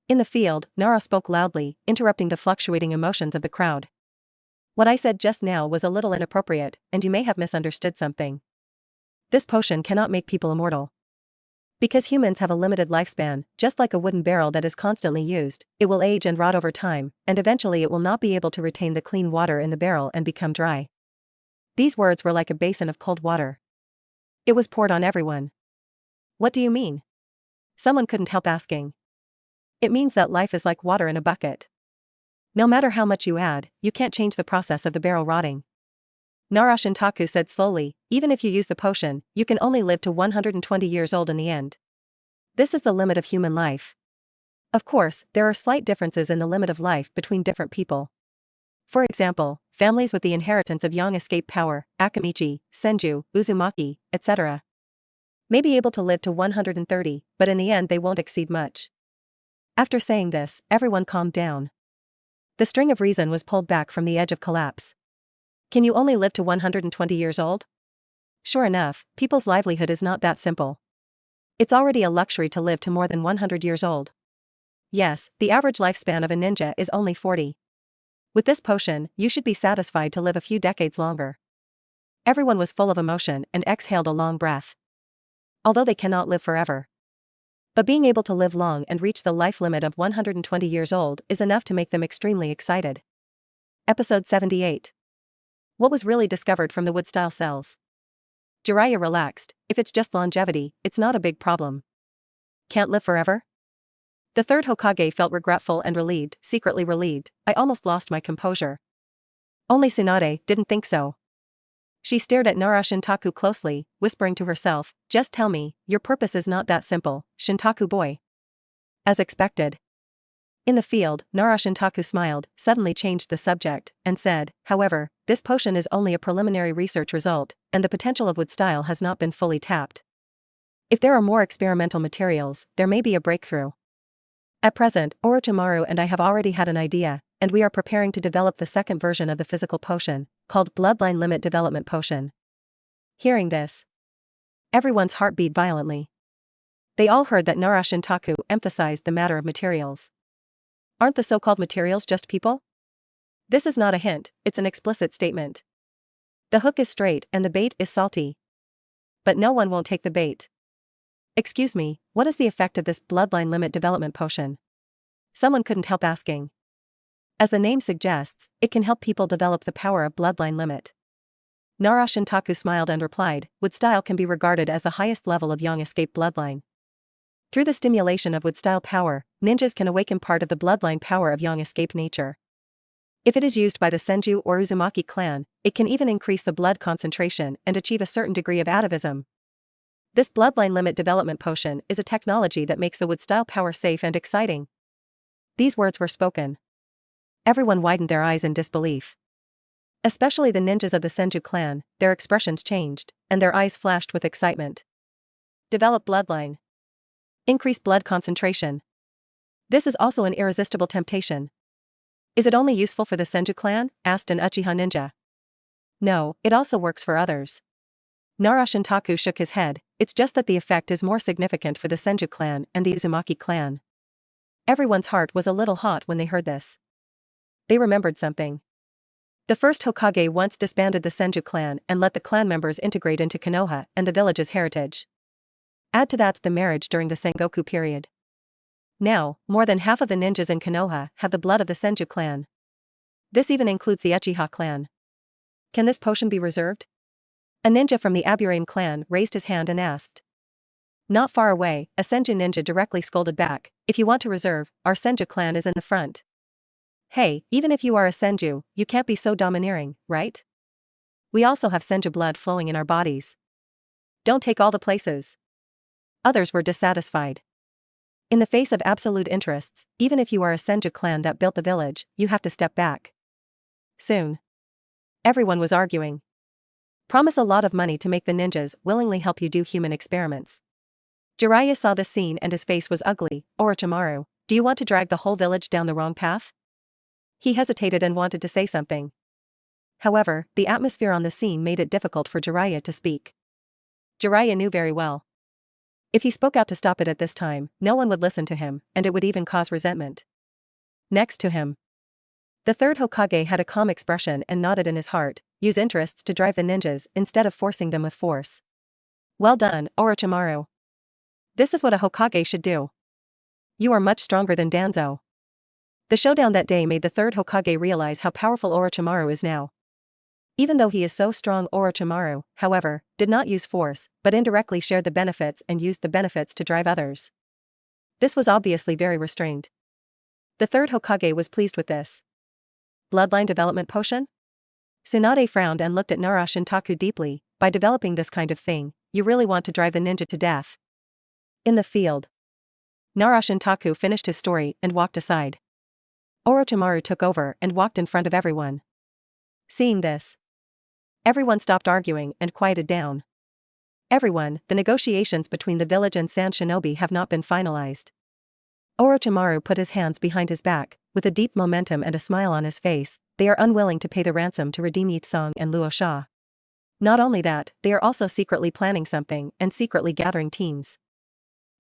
In the field, Nara spoke loudly, interrupting the fluctuating emotions of the crowd. What I said just now was a little inappropriate, and you may have misunderstood something. This potion cannot make people immortal. Because humans have a limited lifespan, just like a wooden barrel that is constantly used, it will age and rot over time, and eventually it will not be able to retain the clean water in the barrel and become dry. These words were like a basin of cold water. It was poured on everyone. What do you mean? Someone couldn't help asking. It means that life is like water in a bucket. No matter how much you add, you can't change the process of the barrel rotting. Nara Shintaku said slowly, even if you use the potion, you can only live to 120 years old in the end. This is the limit of human life. Of course, there are slight differences in the limit of life between different people. For example, families with the inheritance of yang escape power, Akamichi, Senju, Uzumaki, etc. may be able to live to 130, but in the end they won't exceed much. After saying this, everyone calmed down. The string of reason was pulled back from the edge of collapse. Can you only live to 120 years old? Sure enough, people's livelihood is not that simple. It's already a luxury to live to more than 100 years old. Yes, the average lifespan of a ninja is only 40. With this potion, you should be satisfied to live a few decades longer. Everyone was full of emotion and exhaled a long breath. Although they cannot live forever. But being able to live long and reach the life limit of 120 years old is enough to make them extremely excited. Episode 78. What was really discovered from the wood-style cells? Jiraiya relaxed, if it's just longevity, it's not a big problem. Can't live forever? The third Hokage felt regretful and relieved, secretly relieved. I almost lost my composure. Only Tsunade didn't think so. She stared at Nara Shintaku closely, whispering to herself, just tell me, your purpose is not that simple, Shintaku boy. As expected. In the field, Nara Shintaku smiled, suddenly changed the subject, and said, however, this potion is only a preliminary research result, and the potential of wood style has not been fully tapped. If there are more experimental materials, there may be a breakthrough. At present, Orochimaru and I have already had an idea, and we are preparing to develop the second version of the physical potion, called Bloodline Limit Development Potion. Hearing this, everyone's heart beat violently. They all heard that Nara Shintaku emphasized the matter of materials. Aren't the so-called materials just people? This is not a hint, it's an explicit statement. The hook is straight and the bait is salty. But no one won't take the bait. Excuse me, what is the effect of this Bloodline Limit Development Potion? Someone couldn't help asking. As the name suggests, it can help people develop the power of bloodline limit. Nara Shintaku smiled and replied, wood style can be regarded as the highest level of young escape bloodline. Through the stimulation of wood style power, ninjas can awaken part of the bloodline power of young escape nature. If it is used by the Senju or Uzumaki clan, it can even increase the blood concentration and achieve a certain degree of atavism. This Bloodline Limit Development Potion is a technology that makes the wood style power safe and exciting. These words were spoken. Everyone widened their eyes in disbelief. Especially the ninjas of the Senju clan, their expressions changed, and their eyes flashed with excitement. Develop bloodline. Increase blood concentration. This is also an irresistible temptation. Is it only useful for the Senju clan? Asked an Uchiha ninja. No, it also works for others. Nara Shintaku shook his head, it's just that the effect is more significant for the Senju clan and the Uzumaki clan. Everyone's heart was a little hot when they heard this. They remembered something. The first Hokage once disbanded the Senju clan and let the clan members integrate into Konoha and the village's heritage. Add to that the marriage during the Sengoku period. Now, more than half of the ninjas in Konoha have the blood of the Senju clan. This even includes the Uchiha clan. Can this potion be reserved? A ninja from the Aburame clan raised his hand and asked. Not far away, a Senju ninja directly scolded back, if you want to reserve, our Senju clan is in the front. Hey, even if you are a Senju, you can't be so domineering, right? We also have Senju blood flowing in our bodies. Don't take all the places. Others were dissatisfied. In the face of absolute interests, even if you are a Senju clan that built the village, you have to step back. Soon. Everyone was arguing. Promise a lot of money to make the ninjas willingly help you do human experiments. Jiraiya saw this scene and his face was ugly. Orochimaru, do you want to drag the whole village down the wrong path? He hesitated and wanted to say something. However, the atmosphere on the scene made it difficult for Jiraiya to speak. Jiraiya knew very well. If he spoke out to stop it at this time, no one would listen to him, and it would even cause resentment. Next to him, the third Hokage had a calm expression and nodded in his heart, use interests to drive the ninjas instead of forcing them with force. Well done, Orochimaru. This is what a Hokage should do. You are much stronger than Danzo. The showdown that day made the third Hokage realize how powerful Orochimaru is now. Even though he is so strong, Orochimaru, however, did not use force, but indirectly shared the benefits and used the benefits to drive others. This was obviously very restrained. The third Hokage was pleased with this. Bloodline development potion? Tsunade frowned and looked at Nara Shintaku deeply, by developing this kind of thing, you really want to drive the ninja to death. In the field. Nara Shintaku finished his story and walked aside. Orochimaru took over and walked in front of everyone. Seeing this, everyone stopped arguing and quieted down. Everyone, the negotiations between the village and Sand Shinobi have not been finalized. Orochimaru put his hands behind his back, with a deep momentum and a smile on his face, they are unwilling to pay the ransom to redeem Yi Tsang and Luo Sha. Not only that, they are also secretly planning something and secretly gathering teams.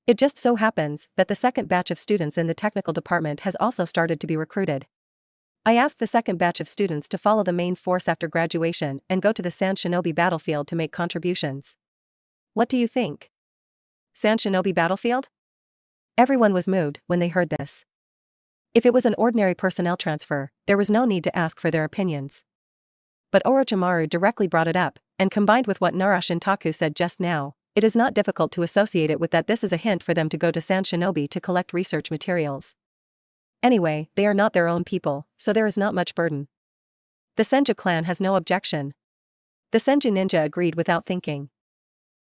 It just so happens that the second batch of students in the technical department has also started to be recruited. I asked the second batch of students to follow the main force after graduation and go to the Sand Shinobi battlefield to make contributions. What do you think? Sand Shinobi battlefield? Everyone was moved when they heard this. If it was an ordinary personnel transfer, there was no need to ask for their opinions. But Orochimaru directly brought it up, and combined with what Nara Shintaku said just now, it is not difficult to associate it with that this is a hint for them to go to Third Shinobi to collect research materials. Anyway, they are not their own people, so there is not much burden. The Senju clan has no objection. The Senju ninja agreed without thinking.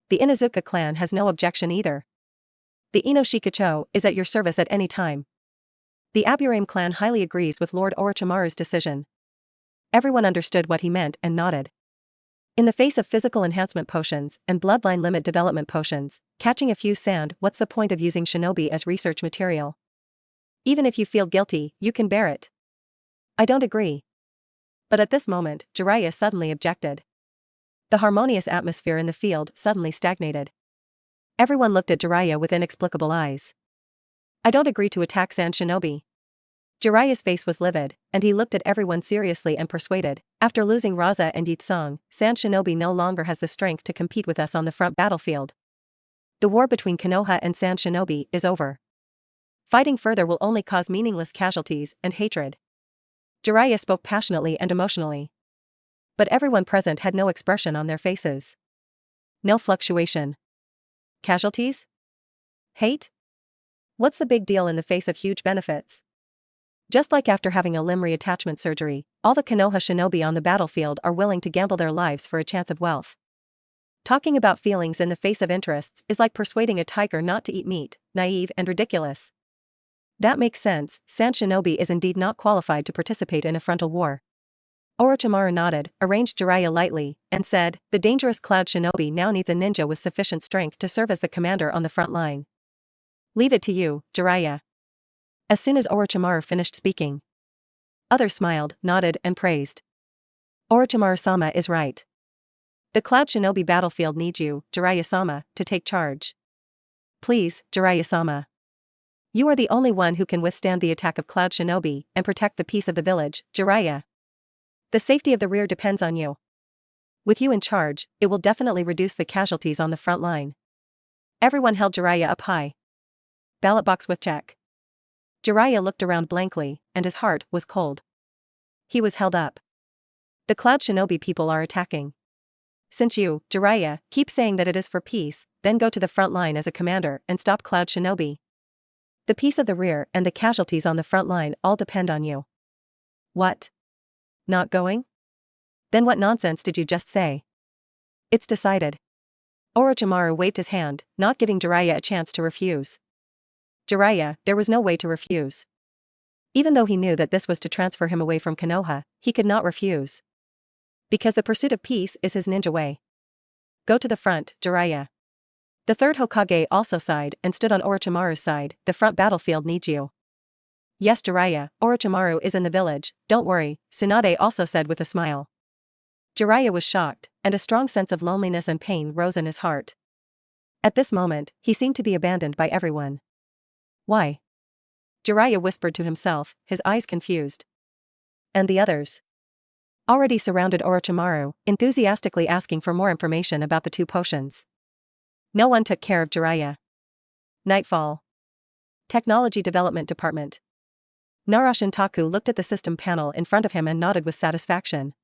The Inuzuka clan has no objection either. The Inoshikacho is at your service at any time. The Aburame clan highly agrees with Lord Orochimaru's decision. Everyone understood what he meant and nodded. In the face of physical enhancement potions and bloodline limit development potions, catching a few sand, what's the point of using shinobi as research material? Even if you feel guilty, you can bear it. I don't agree. But at this moment, Jiraiya suddenly objected. The harmonious atmosphere in the field suddenly stagnated. Everyone looked at Jiraiya with inexplicable eyes. I don't agree to attack Third Shinobi. Jiraiya's face was livid, and he looked at everyone seriously and persuaded. After losing Raza and Yitsong, Third Shinobi no longer has the strength to compete with us on the front battlefield. The war between Konoha and Third Shinobi is over. Fighting further will only cause meaningless casualties and hatred. Jiraiya spoke passionately and emotionally. But everyone present had no expression on their faces. No fluctuation. Casualties? Hate? What's the big deal in the face of huge benefits? Just like after having a limb reattachment surgery, all the Konoha shinobi on the battlefield are willing to gamble their lives for a chance of wealth. Talking about feelings in the face of interests is like persuading a tiger not to eat meat, naive and ridiculous. That makes sense. Third Shinobi is indeed not qualified to participate in a frontal war. Orochimaru nodded, arranged Jiraiya lightly, and said, the dangerous Cloud Shinobi now needs a ninja with sufficient strength to serve as the commander on the front line. Leave it to you, Jiraiya. As soon as Orochimaru finished speaking, others smiled, nodded, and praised. Orochimaru-sama is right. The Cloud Shinobi battlefield needs you, Jiraiya-sama, to take charge. Please, Jiraiya-sama. You are the only one who can withstand the attack of Cloud Shinobi and protect the peace of the village, Jiraiya. The safety of the rear depends on you. With you in charge, it will definitely reduce the casualties on the front line. Everyone held Jiraiya up high. Ballot box with check. Jiraiya looked around blankly, and his heart was cold. He was held up. The Cloud Shinobi people are attacking. Since you, Jiraiya, keep saying that it is for peace, then go to the front line as a commander and stop Cloud Shinobi. The peace of the rear and the casualties on the front line all depend on you. What? Not going? Then what nonsense did you just say? It's decided. Orochimaru waved his hand, not giving Jiraiya a chance to refuse. Jiraiya, there was no way to refuse. Even though he knew that this was to transfer him away from Konoha, he could not refuse. Because the pursuit of peace is his ninja way. Go to the front, Jiraiya. The third Hokage also sighed and stood on Orochimaru's side. The front battlefield needs you. Yes, Jiraiya, Orochimaru is in the village, don't worry, Tsunade also said with a smile. Jiraiya was shocked, and a strong sense of loneliness and pain rose in his heart. At this moment, he seemed to be abandoned by everyone. Why? Jiraiya whispered to himself, his eyes confused. And the others? Already surrounded Orochimaru, enthusiastically asking for more information about the two potions. No one took care of Jiraiya. Nightfall. Technology Development Department. Nara Shintaku looked at the system panel in front of him and nodded with satisfaction.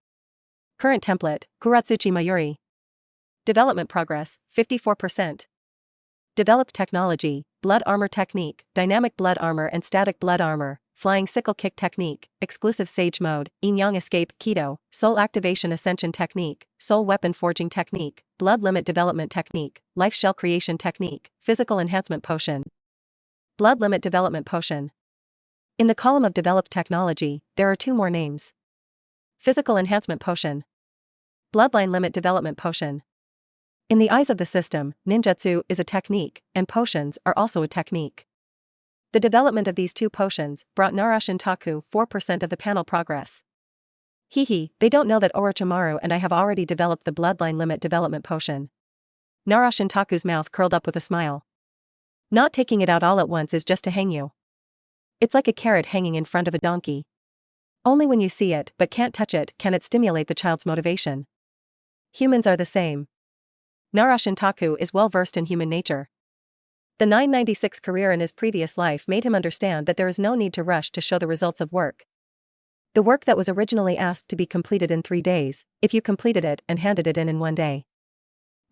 Current template, Kurotsuchi Mayuri. Development progress, 54%. Developed technology, blood armor technique, dynamic blood armor and static blood armor, flying sickle kick technique, exclusive sage mode, yin-yang escape, Kidō, soul activation ascension technique, soul weapon forging technique, blood limit development technique, life shell creation technique, physical enhancement potion. Blood limit development potion. In the column of developed technology, there are two more names. Physical enhancement potion. Bloodline limit development potion. In the eyes of the system, ninjutsu is a technique, and potions are also a technique. The development of these two potions brought Nara Shintaku 4% of the panel progress. They don't know that Orochimaru and I have already developed the bloodline limit development potion. Nara Shintaku's mouth curled up with a smile. Not taking it out all at once is just to hang you. It's like a carrot hanging in front of a donkey. Only when you see it but can't touch it can it stimulate the child's motivation. Humans are the same. Nara Shintaku is well versed in human nature. The 996 career in his previous life made him understand that there is no need to rush to show the results of work. The work that was originally asked to be completed in 3 days, if you completed it and handed it in 1 day.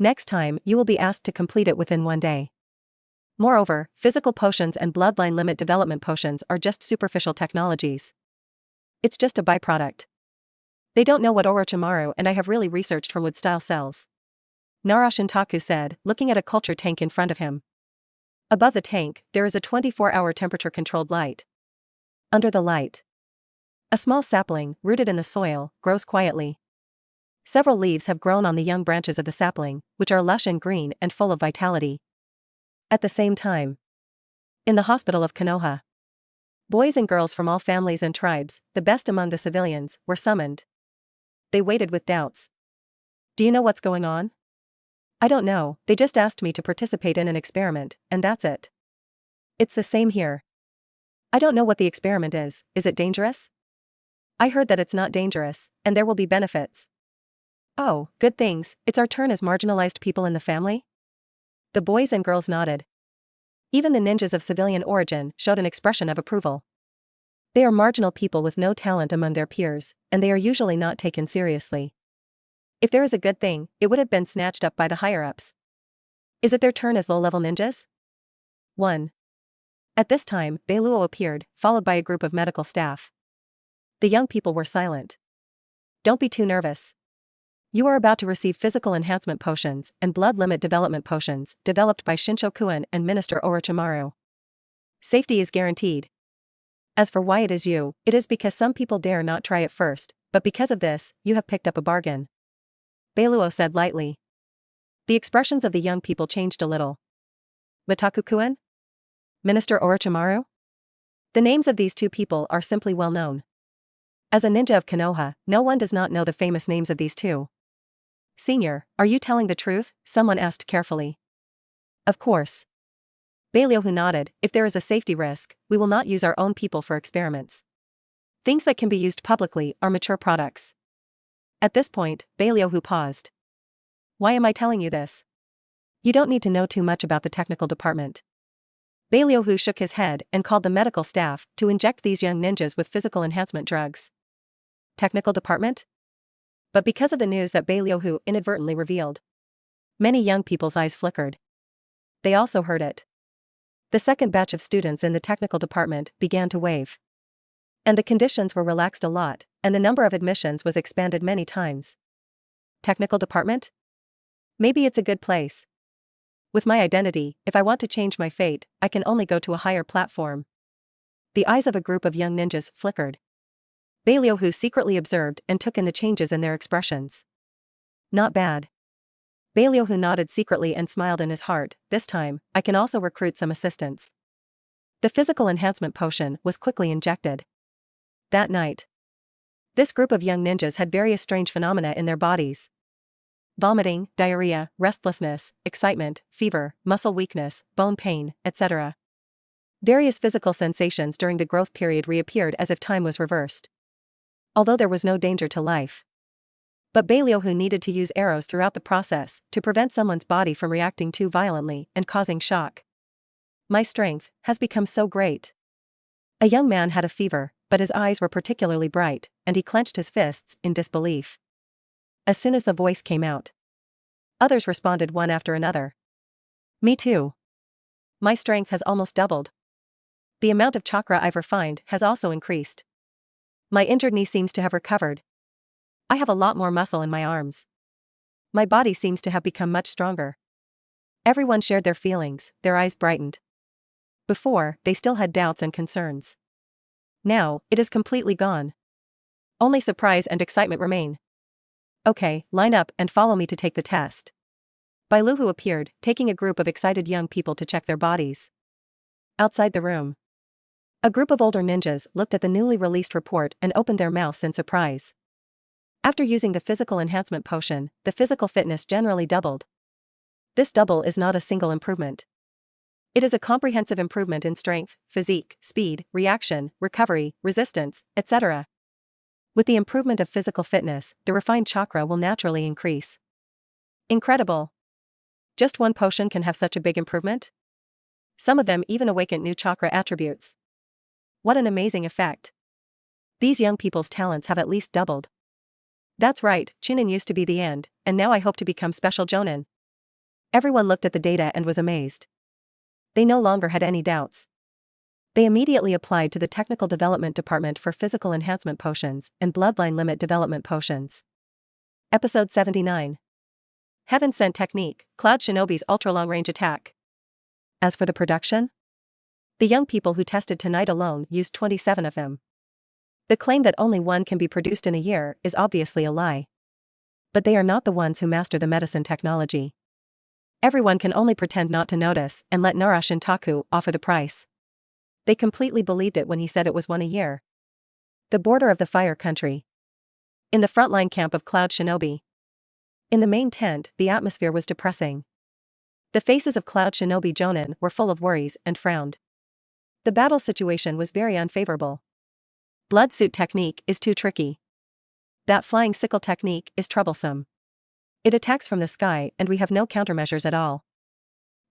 Next time, you will be asked to complete it within 1 day. Moreover, physical potions and bloodline limit development potions are just superficial technologies. It's just a byproduct. They don't know what Orochimaru and I have really researched from wood-style cells. Nara Shintaku said, looking at a culture tank in front of him. Above the tank, there is a 24-hour temperature-controlled light. Under the light, a small sapling, rooted in the soil, grows quietly. Several leaves have grown on the young branches of the sapling, which are lush and green and full of vitality. At the same time, in the hospital of Konoha, boys and girls from all families and tribes, the best among the civilians, were summoned. They waited with doubts. Do you know what's going on? I don't know, they just asked me to participate in an experiment, and that's it. It's the same here. I don't know what the experiment is it dangerous? I heard that it's not dangerous, and there will be benefits. Oh, good things, it's our turn as marginalized people in the family? The boys and girls nodded. Even the ninjas of civilian origin showed an expression of approval. They are marginal people with no talent among their peers, and they are usually not taken seriously. If there is a good thing, it would have been snatched up by the higher-ups. Is it their turn as low-level ninjas? 1. At this time, Beiluo appeared, followed by a group of medical staff. The young people were silent. Don't be too nervous. You are about to receive physical enhancement potions and blood limit development potions developed by Shinshokuin and Minister Orochimaru. Safety is guaranteed. As for why it is because some people dare not try it first, but because of this, you have picked up a bargain. Beiluo said lightly. The expressions of the young people changed a little. Mitaku-kun? Minister Orochimaru? The names of these two people are simply well known. As a ninja of Konoha, no one does not know the famous names of these two. Senior, are you telling the truth? Someone asked carefully. Of course. Beiluo nodded. If there is a safety risk, we will not use our own people for experiments. Things that can be used publicly are mature products. At this point, Beiluo paused. Why am I telling you this? You don't need to know too much about the technical department. Beiluo shook his head and called the medical staff to inject these young ninjas with physical enhancement drugs. Technical department? But because of the news that Beiluo inadvertently revealed, many young people's eyes flickered. They also heard it. The second batch of students in the technical department began to wave. And the conditions were relaxed a lot, and the number of admissions was expanded many times. Technical department? Maybe it's a good place. With my identity, if I want to change my fate, I can only go to a higher platform. The eyes of a group of young ninjas flickered. Beiluo secretly observed and took in the changes in their expressions. Not bad. Beiluo nodded secretly and smiled in his heart. This time, I can also recruit some assistants. The physical enhancement potion was quickly injected. That night, this group of young ninjas had various strange phenomena in their bodies. Vomiting, diarrhea, restlessness, excitement, fever, muscle weakness, bone pain, etc. Various physical sensations during the growth period reappeared as if time was reversed. Although there was no danger to life. But Beiluo needed to use arrows throughout the process to prevent someone's body from reacting too violently and causing shock. My strength has become so great. A young man had a fever, but his eyes were particularly bright, and he clenched his fists in disbelief. As soon as the voice came out, others responded one after another. Me too. My strength has almost doubled. The amount of chakra I've refined has also increased. My injured knee seems to have recovered. I have a lot more muscle in my arms. My body seems to have become much stronger. Everyone shared their feelings, their eyes brightened. Before, they still had doubts and concerns. Now, it is completely gone. Only surprise and excitement remain. Okay, line up and follow me to take the test. Beiluo appeared, taking a group of excited young people to check their bodies. Outside the room, a group of older ninjas looked at the newly released report and opened their mouths in surprise. After using the physical enhancement potion, the physical fitness generally doubled. This double is not a single improvement. It is a comprehensive improvement in strength, physique, speed, reaction, recovery, resistance, etc. With the improvement of physical fitness, the refined chakra will naturally increase. Incredible. Just one potion can have such a big improvement? Some of them even awaken new chakra attributes. What an amazing effect. These young people's talents have at least doubled. That's right, Chunin used to be the end, and now I hope to become special Jonin. Everyone looked at the data and was amazed. They no longer had any doubts. They immediately applied to the Technical Development Department for Physical Enhancement Potions and Bloodline Limit Development Potions. Episode 79. Heaven Sent Technique, Cloud Shinobi's ultra-long-range attack. As for the production? The young people who tested tonight alone used 27 of them. The claim that only one can be produced in a year is obviously a lie. But they are not the ones who master the medicine technology. Everyone can only pretend not to notice and let Nara Shintaku offer the price. They completely believed it when he said it was one a year. The border of the Fire Country. In the frontline camp of Cloud Shinobi. In the main tent, the atmosphere was depressing. The faces of Cloud Shinobi Jonin were full of worries and frowned. The battle situation was very unfavorable. Blood suit technique is too tricky. That flying sickle technique is troublesome. It attacks from the sky and we have no countermeasures at all.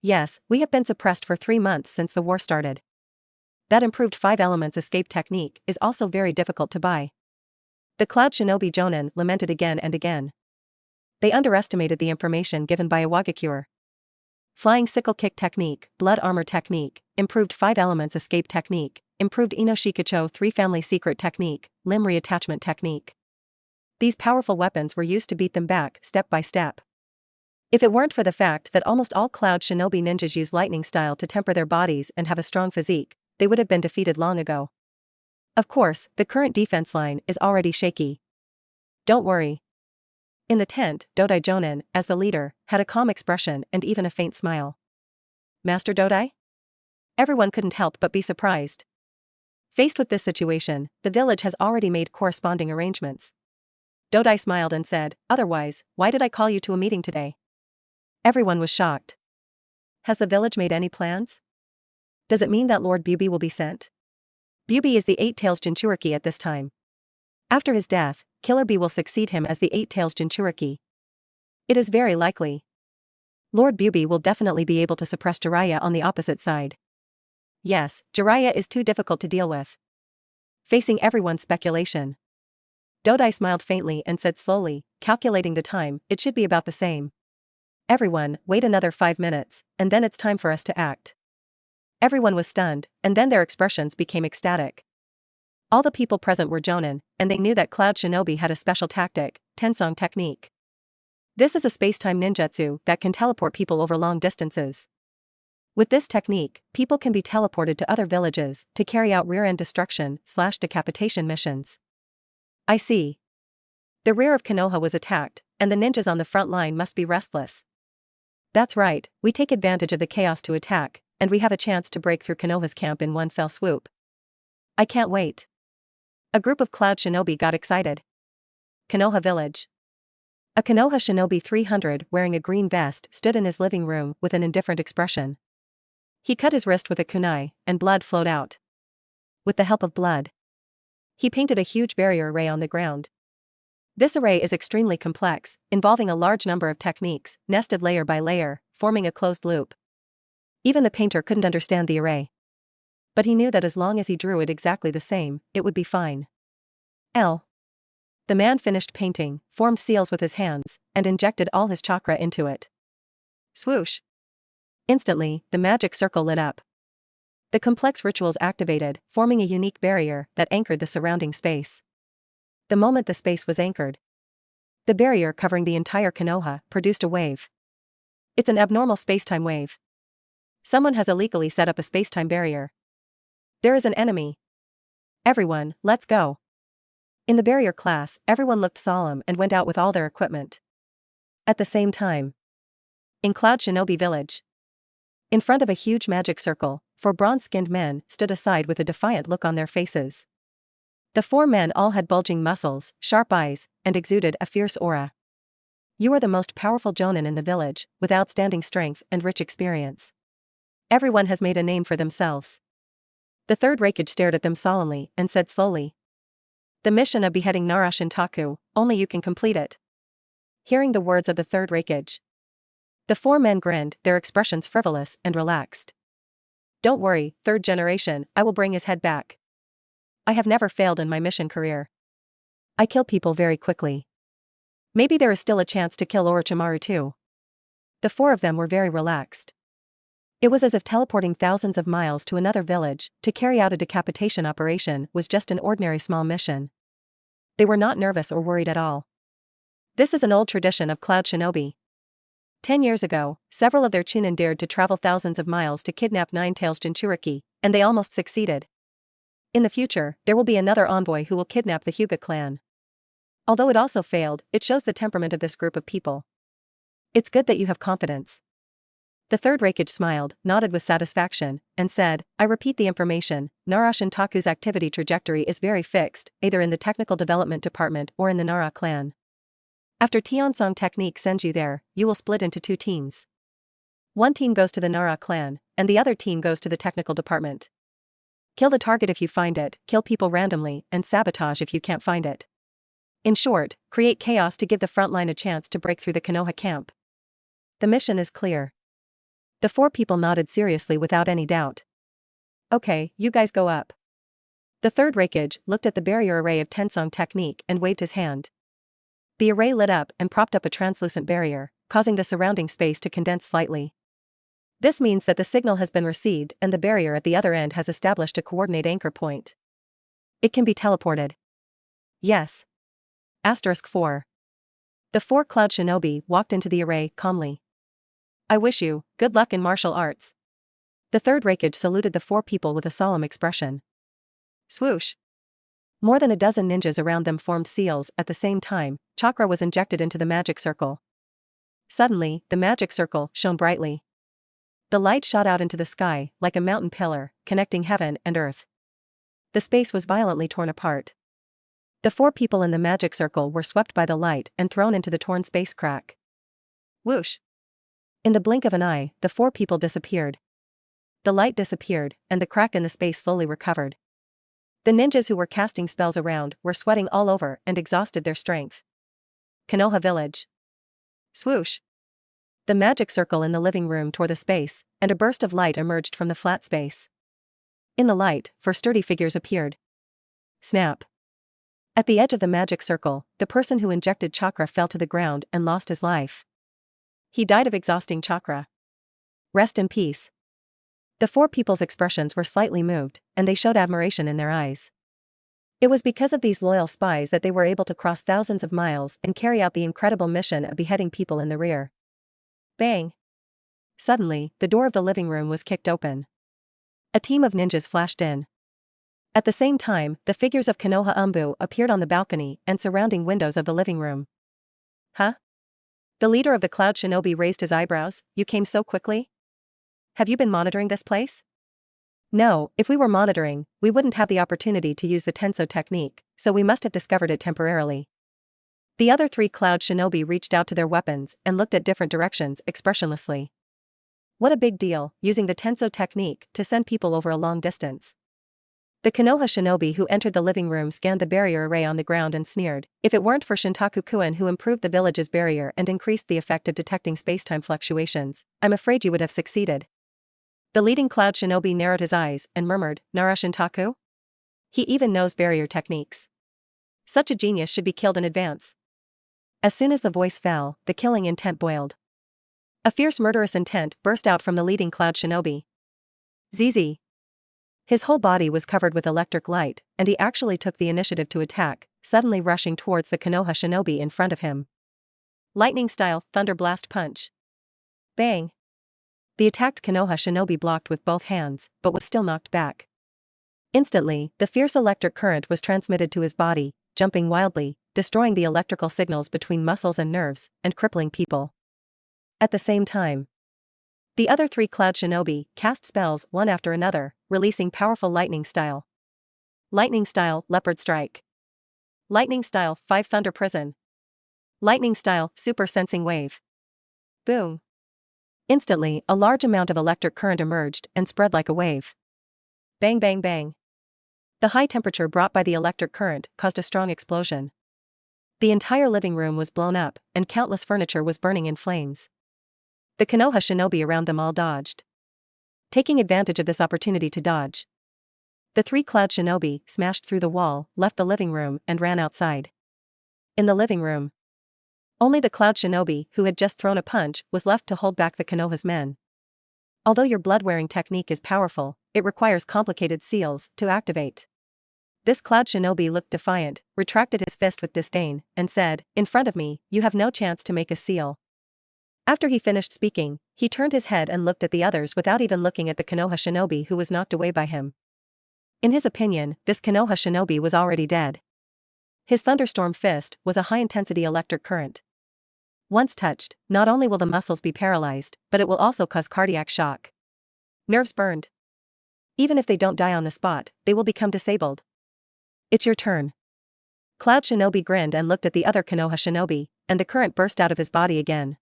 Yes, we have been suppressed for 3 months since the war started. That improved 5 elements escape technique is also very difficult to buy. The Cloud Shinobi Jonin lamented again and again. They underestimated the information given by Awakens. Flying sickle kick technique, blood armor technique, improved 5 elements escape technique, improved Inoshikacho 3 family secret technique, limb reattachment technique. These powerful weapons were used to beat them back step by step. If it weren't for the fact that almost all Cloud Shinobi ninjas use lightning style to temper their bodies and have a strong physique, they would have been defeated long ago. Of course, the current defense line is already shaky. Don't worry. In the tent, Dodai Jonin, as the leader, had a calm expression and even a faint smile. Master Dodai? Everyone couldn't help but be surprised. Faced with this situation, the village has already made corresponding arrangements. Dodai smiled and said, "Otherwise, why did I call you to a meeting today?" Everyone was shocked. Has the village made any plans? Does it mean that Lord Bubi will be sent? Bubi is the Eight-Tails Jinchuriki at this time. After his death, Killer Bee will succeed him as the Eight-Tails Jinchuriki. It is very likely. Lord Bubi will definitely be able to suppress Jiraiya on the opposite side. Yes, Jiraiya is too difficult to deal with. Facing everyone's speculation. Dodai smiled faintly and said slowly, calculating the time, it should be about the same. Everyone, wait another 5 minutes, and then it's time for us to act. Everyone was stunned, and then their expressions became ecstatic. All the people present were Jonin, and they knew that Cloud Shinobi had a special tactic, Tensong technique. This is a space-time ninjutsu that can teleport people over long distances. With this technique, people can be teleported to other villages to carry out rear-end destruction/decapitation missions. I see. The rear of Konoha was attacked, and the ninjas on the front line must be restless. That's right, we take advantage of the chaos to attack, and we have a chance to break through Konoha's camp in one fell swoop. I can't wait. A group of Cloud Shinobi got excited. Konoha Village. A Konoha Shinobi 300 wearing a green vest stood in his living room with an indifferent expression. He cut his wrist with a kunai, and blood flowed out. With the help of blood, he painted a huge barrier array on the ground. This array is extremely complex, involving a large number of techniques, nested layer by layer, forming a closed loop. Even the painter couldn't understand the array. But he knew that as long as he drew it exactly the same, it would be fine. The man finished painting, formed seals with his hands, and injected all his chakra into it. Swoosh! Instantly, the magic circle lit up. The complex rituals activated, forming a unique barrier that anchored the surrounding space. The moment the space was anchored, the barrier covering the entire Konoha produced a wave. It's an abnormal space-time wave. Someone has illegally set up a space-time barrier. There is an enemy. Everyone, let's go. In the barrier class, everyone looked solemn and went out with all their equipment. At the same time, in Cloud Shinobi Village, in front of a huge magic circle, 4 bronze-skinned men stood aside with a defiant look on their faces. The 4 men all had bulging muscles, sharp eyes, and exuded a fierce aura. You are the most powerful jonin in the village, with outstanding strength and rich experience. Everyone has made a name for themselves. The third Raikage stared at them solemnly and said slowly. The mission of beheading Nara Shintaku, only you can complete it. Hearing the words of the third Raikage, the 4 men grinned, their expressions frivolous and relaxed. Don't worry, third generation, I will bring his head back. I have never failed in my mission career. I kill people very quickly. Maybe there is still a chance to kill Orochimaru too. The four of them were very relaxed. It was as if teleporting thousands of miles to another village to carry out a decapitation operation was just an ordinary small mission. They were not nervous or worried at all. This is an old tradition of Cloud Shinobi. 10 years ago, several of their Chunin dared to travel thousands of miles to kidnap Nine-Tails Jinchuriki, and they almost succeeded. In the future, there will be another envoy who will kidnap the Hyuga clan. Although it also failed, it shows the temperament of this group of people. It's good that you have confidence. The third Raikage smiled, nodded with satisfaction, and said, I repeat the information, Nara Shintaku's activity trajectory is very fixed, either in the technical development department or in the Nara clan. After Tiansong technique sends you there, you will split into 2 teams. One team goes to the Nara clan, and the other team goes to the technical department. Kill the target if you find it, kill people randomly, and sabotage if you can't find it. In short, create chaos to give the front line a chance to break through the Konoha camp. The mission is clear. The 4 people nodded seriously without any doubt. Okay, you guys go up. The third Raikage looked at the barrier array of Tensong technique and waved his hand. The array lit up and propped up a translucent barrier, causing the surrounding space to condense slightly. This means that the signal has been received and the barrier at the other end has established a coordinate anchor point. It can be teleported. Yes. Asterisk 4. The 4 Cloud Shinobi walked into the array calmly. I wish you good luck in martial arts. The third Raikage saluted the 4 people with a solemn expression. Swoosh. More than a dozen ninjas around them formed seals at the same time. Chakra was injected into the magic circle. Suddenly, the magic circle shone brightly. The light shot out into the sky like a mountain pillar, connecting heaven and earth. The space was violently torn apart. The 4 people in the magic circle were swept by the light and thrown into the torn space crack. Whoosh. In the blink of an eye, the 4 people disappeared. The light disappeared, and the crack in the space slowly recovered. The ninjas who were casting spells around were sweating all over and exhausted their strength. Konoha village. Swoosh. The magic circle in the living room tore the space, and a burst of light emerged from the flat space. In the light, 4 sturdy figures appeared. Snap. At the edge of the magic circle, the person who injected chakra fell to the ground and lost his life. He died of exhausting chakra. Rest in peace. The 4 people's expressions were slightly moved, and they showed admiration in their eyes. It was because of these loyal spies that they were able to cross thousands of miles and carry out the incredible mission of beheading people in the rear. Bang! Suddenly, the door of the living room was kicked open. A team of ninjas flashed in. At the same time, the figures of Konoha Umbu appeared on the balcony and surrounding windows of the living room. Huh? The leader of the Cloud Shinobi raised his eyebrows. You came so quickly? Have you been monitoring this place? No, if we were monitoring, we wouldn't have the opportunity to use the Tenso technique, so we must have discovered it temporarily. The other 3 Cloud Shinobi reached out to their weapons and looked at different directions expressionlessly. What a big deal, using the Tenso technique to send people over a long distance. The Konoha Shinobi who entered the living room scanned the barrier array on the ground and sneered. If it weren't for Shintaku-kun who improved the village's barrier and increased the effect of detecting spacetime fluctuations, I'm afraid you would have succeeded. The leading Cloud Shinobi narrowed his eyes and murmured, Nara Shintaku? He even knows barrier techniques. Such a genius should be killed in advance. As soon as the voice fell, the killing intent boiled. A fierce murderous intent burst out from the leading Cloud Shinobi. ZZ. His whole body was covered with electric light, and he actually took the initiative to attack, suddenly rushing towards the Konoha Shinobi in front of him. Lightning-style Thunder Blast Punch. Bang! The attacked Konoha Shinobi blocked with both hands, but was still knocked back. Instantly, the fierce electric current was transmitted to his body, jumping wildly, destroying the electrical signals between muscles and nerves, and crippling people. At the same time, the other 3 Cloud Shinobi cast spells one after another, releasing powerful lightning style. Lightning style Leopard Strike. Lightning style 5 Thunder Prison. Lightning style Super Sensing Wave. Boom. Instantly, a large amount of electric current emerged and spread like a wave. Bang bang bang. The high temperature brought by the electric current caused a strong explosion. The entire living room was blown up, and countless furniture was burning in flames. The Konoha Shinobi around them all dodged. Taking advantage of this opportunity to dodge, the 3 Cloud Shinobi smashed through the wall, left the living room and ran outside. In the living room, Only the Cloud Shinobi, who had just thrown a punch, was left to hold back the Konoha's men. Although your blood-wearing technique is powerful, it requires complicated seals to activate. This Cloud Shinobi looked defiant, retracted his fist with disdain, and said, "In front of me, you have no chance to make a seal." After he finished speaking, he turned his head and looked at the others without even looking at the Konoha Shinobi who was knocked away by him. In his opinion, this Konoha Shinobi was already dead. His thunderstorm fist was a high-intensity electric current. Once touched, not only will the muscles be paralyzed, but it will also cause cardiac shock. Nerves burned. Even if they don't die on the spot, they will become disabled. It's your turn. Cloud Shinobi grinned and looked at the other Konoha Shinobi, and the current burst out of his body again.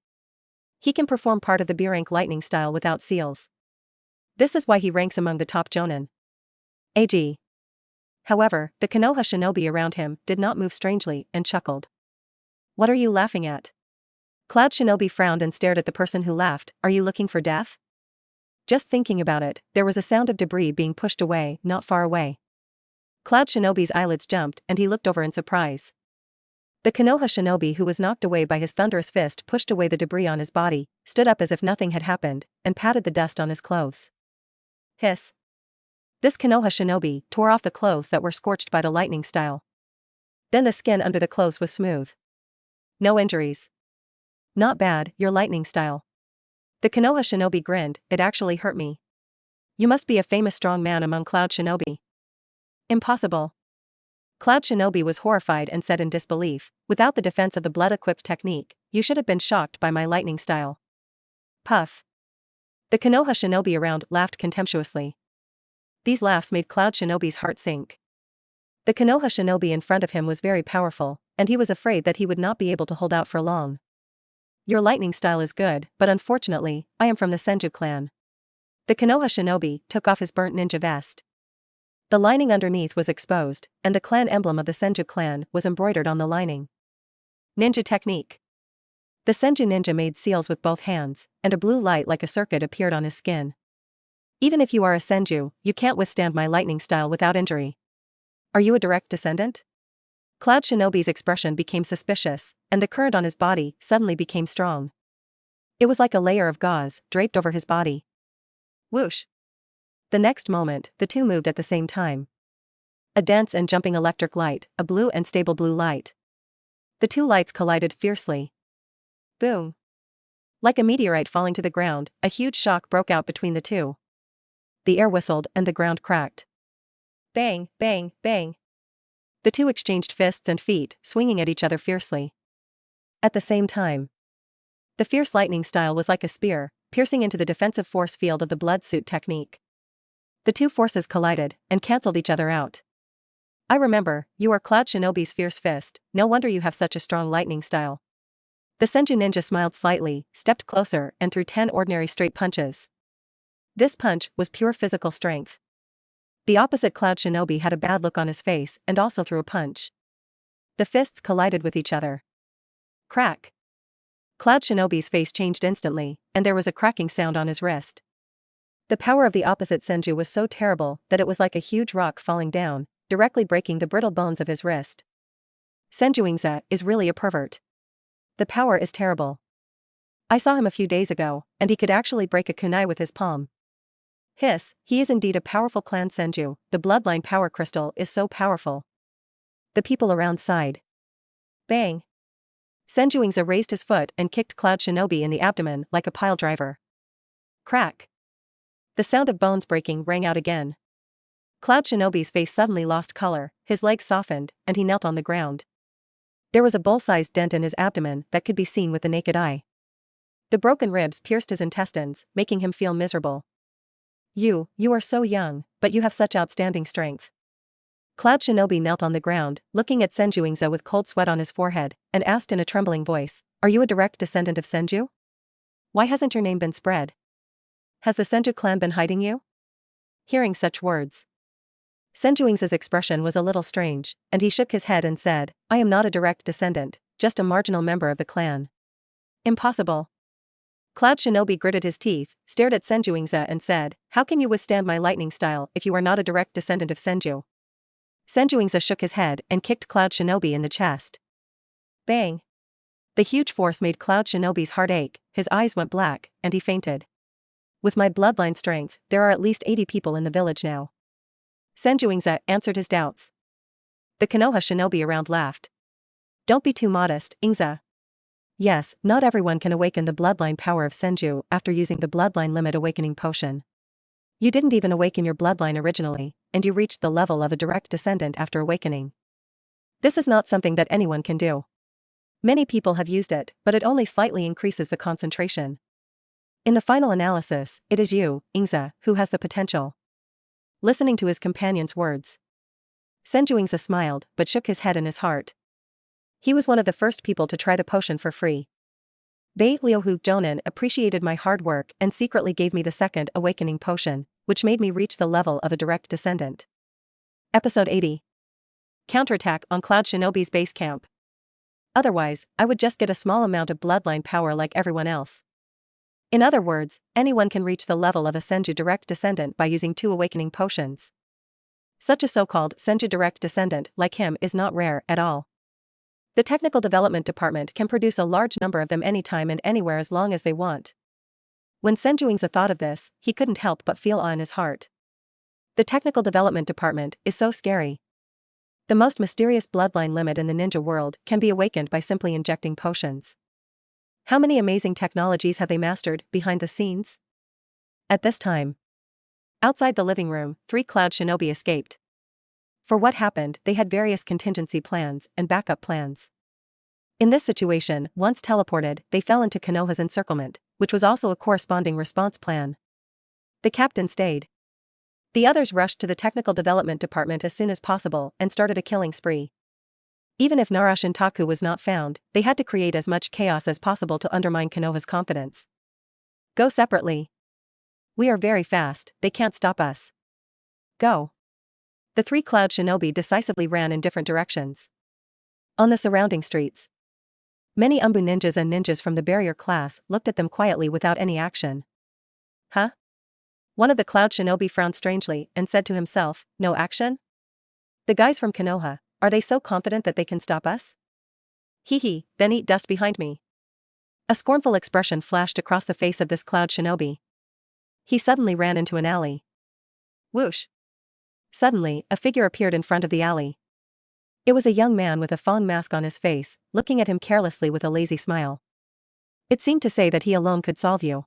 He can perform part of the B-rank lightning style without seals. This is why he ranks among the top Jonin. AG. However, the Konoha Shinobi around him did not move strangely and chuckled. "What are you laughing at?" Cloud Shinobi frowned and stared at the person who laughed. "Are you looking for death?" Just thinking about it, there was a sound of debris being pushed away, not far away. Cloud Shinobi's eyelids jumped and he looked over in surprise. The Konoha Shinobi who was knocked away by his thunderous fist pushed away the debris on his body, stood up as if nothing had happened, and patted the dust on his clothes. Hiss. This Konoha Shinobi tore off the clothes that were scorched by the lightning style. Then the skin under the clothes was smooth. No injuries. Not bad, your lightning style. The Konoha Shinobi grinned, "It actually hurt me." "You must be a famous strong man among Cloud Shinobi." "Impossible." Cloud Shinobi was horrified and said in disbelief, "Without the defense of the blood-equipped technique, you should have been shocked by my lightning style." Puff. The Konoha Shinobi around laughed contemptuously. These laughs made Cloud Shinobi's heart sink. The Konoha Shinobi in front of him was very powerful, and he was afraid that he would not be able to hold out for long. "Your lightning style is good, but unfortunately, I am from the Senju clan." The Konoha Shinobi took off his burnt ninja vest. The lining underneath was exposed, and the clan emblem of the Senju clan was embroidered on the lining. Ninja technique. The Senju ninja made seals with both hands, and a blue light like a circuit appeared on his skin. "Even if you are a Senju, you can't withstand my lightning style without injury. Are you a direct descendant?" Cloud Shinobi's expression became suspicious, and the current on his body suddenly became strong. It was like a layer of gauze draped over his body. Whoosh. The next moment, the two moved at the same time. A dense and jumping electric light, a blue and stable blue light. The two lights collided fiercely. Boom. Like a meteorite falling to the ground, a huge shock broke out between the two. The air whistled and the ground cracked. Bang, bang, bang. The two exchanged fists and feet, swinging at each other fiercely. At the same time, the fierce lightning style was like a spear, piercing into the defensive force field of the blood suit technique. The two forces collided and cancelled each other out. "I remember, you are Cloud Shinobi's fierce fist, no wonder you have such a strong lightning style." The Senju ninja smiled slightly, stepped closer and threw 10 ordinary straight punches. This punch was pure physical strength. The opposite Cloud Shinobi had a bad look on his face and also threw a punch. The fists collided with each other. Crack. Cloud Shinobi's face changed instantly, and there was a cracking sound on his wrist. The power of the opposite Senju was so terrible that it was like a huge rock falling down, directly breaking the brittle bones of his wrist. Senjuingza is really a pervert. The power is terrible. I saw him a few days ago, and he could actually break a kunai with his palm. Hiss, he is indeed a powerful clan Senju, the bloodline power crystal is so powerful. The people around sighed. Bang. Senjuingza raised his foot and kicked Cloud Shinobi in the abdomen like a pile driver. Crack. The sound of bones breaking rang out again. Cloud Shinobi's face suddenly lost color, his legs softened, and he knelt on the ground. There was a bowl-sized dent in his abdomen that could be seen with the naked eye. The broken ribs pierced his intestines, making him feel miserable. You are so young, but you have such outstanding strength." Cloud Shinobi knelt on the ground, looking at Senjuingza with cold sweat on his forehead, and asked in a trembling voice, "Are you a direct descendant of Senju? Why hasn't your name been spread? Has the Senju clan been hiding you?" Hearing such words, Senjuingza's expression was a little strange, and he shook his head and said, "I am not a direct descendant, just a marginal member of the clan." "Impossible." Cloud Shinobi gritted his teeth, stared at Senjuingza and said, "How can you withstand my lightning style if you are not a direct descendant of Senju?" Senjuingza shook his head and kicked Cloud Shinobi in the chest. Bang. The huge force made Cloud Shinobi's heart ache, his eyes went black, and he fainted. With my bloodline strength, there are at least 80 people in the village now. Senju Ingza answered his doubts. The Konoha shinobi around laughed. Don't be too modest, Ingza. Yes, not everyone can awaken the bloodline power of Senju after using the bloodline limit awakening potion. You didn't even awaken your bloodline originally, and you reached the level of a direct descendant after awakening. This is not something that anyone can do. Many people have used it, but it only slightly increases the concentration. In the final analysis, it is you, Ingza, who has the potential. Listening to his companion's words, Senju Ingza smiled but shook his head in his heart. He was one of the first people to try the potion for free. Bei Liuhu Jonin appreciated my hard work and secretly gave me the second awakening potion, which made me reach the level of a direct descendant. Episode 80. Counterattack on Cloud Shinobi's base camp. Otherwise, I would just get a small amount of bloodline power like everyone else. In other words, anyone can reach the level of a Senju direct descendant by using 2 awakening potions. Such a so-called Senju direct descendant like him is not rare at all. The technical development department can produce a large number of them anytime and anywhere as long as they want. When Senju Ingza thought of this, he couldn't help but feel awe in his heart. The technical development department is so scary. The most mysterious bloodline limit in the ninja world can be awakened by simply injecting potions. How many amazing technologies have they mastered behind the scenes? At this time, outside the living room, 3 Cloud Shinobi escaped. For what happened, they had various contingency plans and backup plans. In this situation, once teleported, they fell into Konoha's encirclement, which was also a corresponding response plan. The captain stayed. The others rushed to the technical development department as soon as possible and started a killing spree. Even if Nara Shintaku was not found, they had to create as much chaos as possible to undermine Konoha's confidence. Go separately. We are very fast, they can't stop us. Go. The 3 Cloud Shinobi decisively ran in different directions. On the surrounding streets, many Umbu ninjas and ninjas from the barrier class looked at them quietly without any action. Huh? One of the Cloud Shinobi frowned strangely and said to himself, no action? The guys from Konoha, are they so confident that they can stop us? Hee, then eat dust behind me. A scornful expression flashed across the face of this Cloud Shinobi. He suddenly ran into an alley. Whoosh! Suddenly, a figure appeared in front of the alley. It was a young man with a fawn mask on his face, looking at him carelessly with a lazy smile. It seemed to say that he alone could solve you.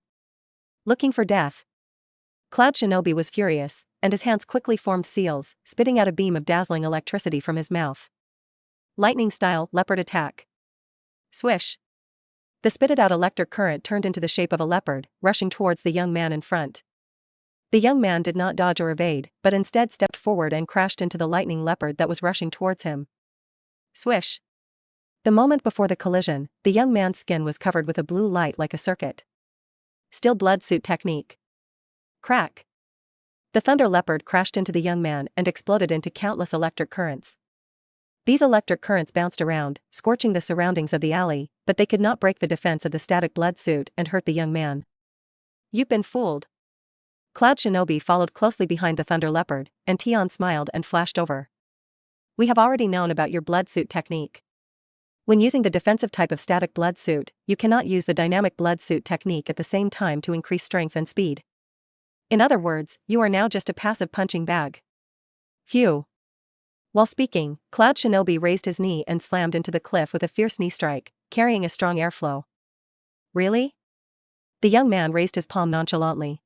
Looking for death. Cloud Shinobi was furious, and his hands quickly formed seals, spitting out a beam of dazzling electricity from his mouth. Lightning-style leopard attack. Swish. The spitted-out electric current turned into the shape of a leopard, rushing towards the young man in front. The young man did not dodge or evade, but instead stepped forward and crashed into the lightning leopard that was rushing towards him. Swish. The moment before the collision, the young man's skin was covered with a blue light like a circuit. Still blood suit technique. Crack. The thunder leopard crashed into the young man and exploded into countless electric currents. These electric currents bounced around, scorching the surroundings of the alley, but they could not break the defense of the static blood suit and hurt the young man. You've been fooled. Cloud Shinobi followed closely behind the thunder leopard, and Tion smiled and flashed over. We have already known about your blood suit technique. When using the defensive type of static blood suit, you cannot use the dynamic blood suit technique at the same time to increase strength and speed. In other words, you are now just a passive punching bag. Phew. While speaking, Cloud Shinobi raised his knee and slammed into the cliff with a fierce knee strike, carrying a strong airflow. Really? The young man raised his palm nonchalantly.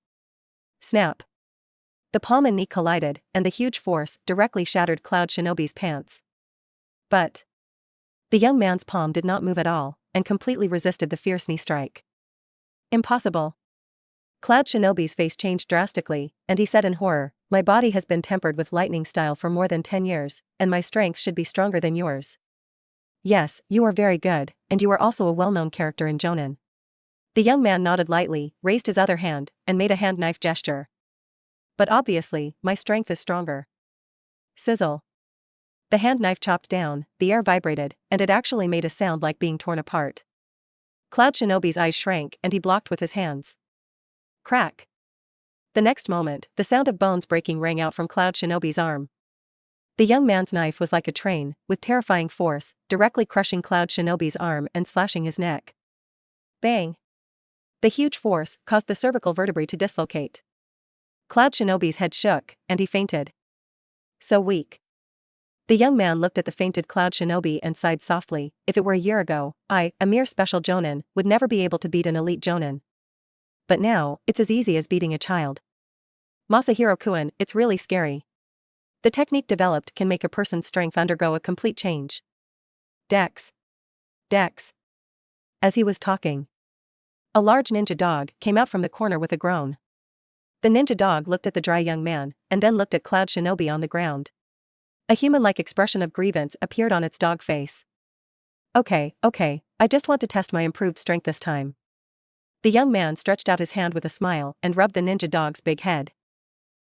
Snap. The palm and knee collided, and the huge force directly shattered Cloud Shinobi's pants. But the young man's palm did not move at all, and completely resisted the fierce knee strike. Impossible. Cloud Shinobi's face changed drastically, and he said in horror, my body has been tempered with lightning style for more than 10 years, and my strength should be stronger than yours. Yes, you are very good, and you are also a well-known character in Jonin. The young man nodded lightly, raised his other hand, and made a hand knife gesture. But obviously, my strength is stronger. Sizzle. The hand knife chopped down, the air vibrated, and it actually made a sound like being torn apart. Cloud Shinobi's eyes shrank and he blocked with his hands. Crack. The next moment, the sound of bones breaking rang out from Cloud Shinobi's arm. The young man's knife was like a train, with terrifying force, directly crushing Cloud Shinobi's arm and slashing his neck. Bang! The huge force caused the cervical vertebrae to dislocate. Cloud Shinobi's head shook, and he fainted. So weak. The young man looked at the fainted Cloud Shinobi and sighed softly. If it were a year ago, I, a mere special jonin, would never be able to beat an elite jonin. But now, it's as easy as beating a child. Masahiro-kun, it's really scary. The technique developed can make a person's strength undergo a complete change. Dex. Dex. As he was talking, a large ninja dog came out from the corner with a groan. The ninja dog looked at the dry young man, and then looked at Cloud Shinobi on the ground. A human-like expression of grievance appeared on its dog face. Okay, I just want to test my improved strength this time. The young man stretched out his hand with a smile and rubbed the ninja dog's big head.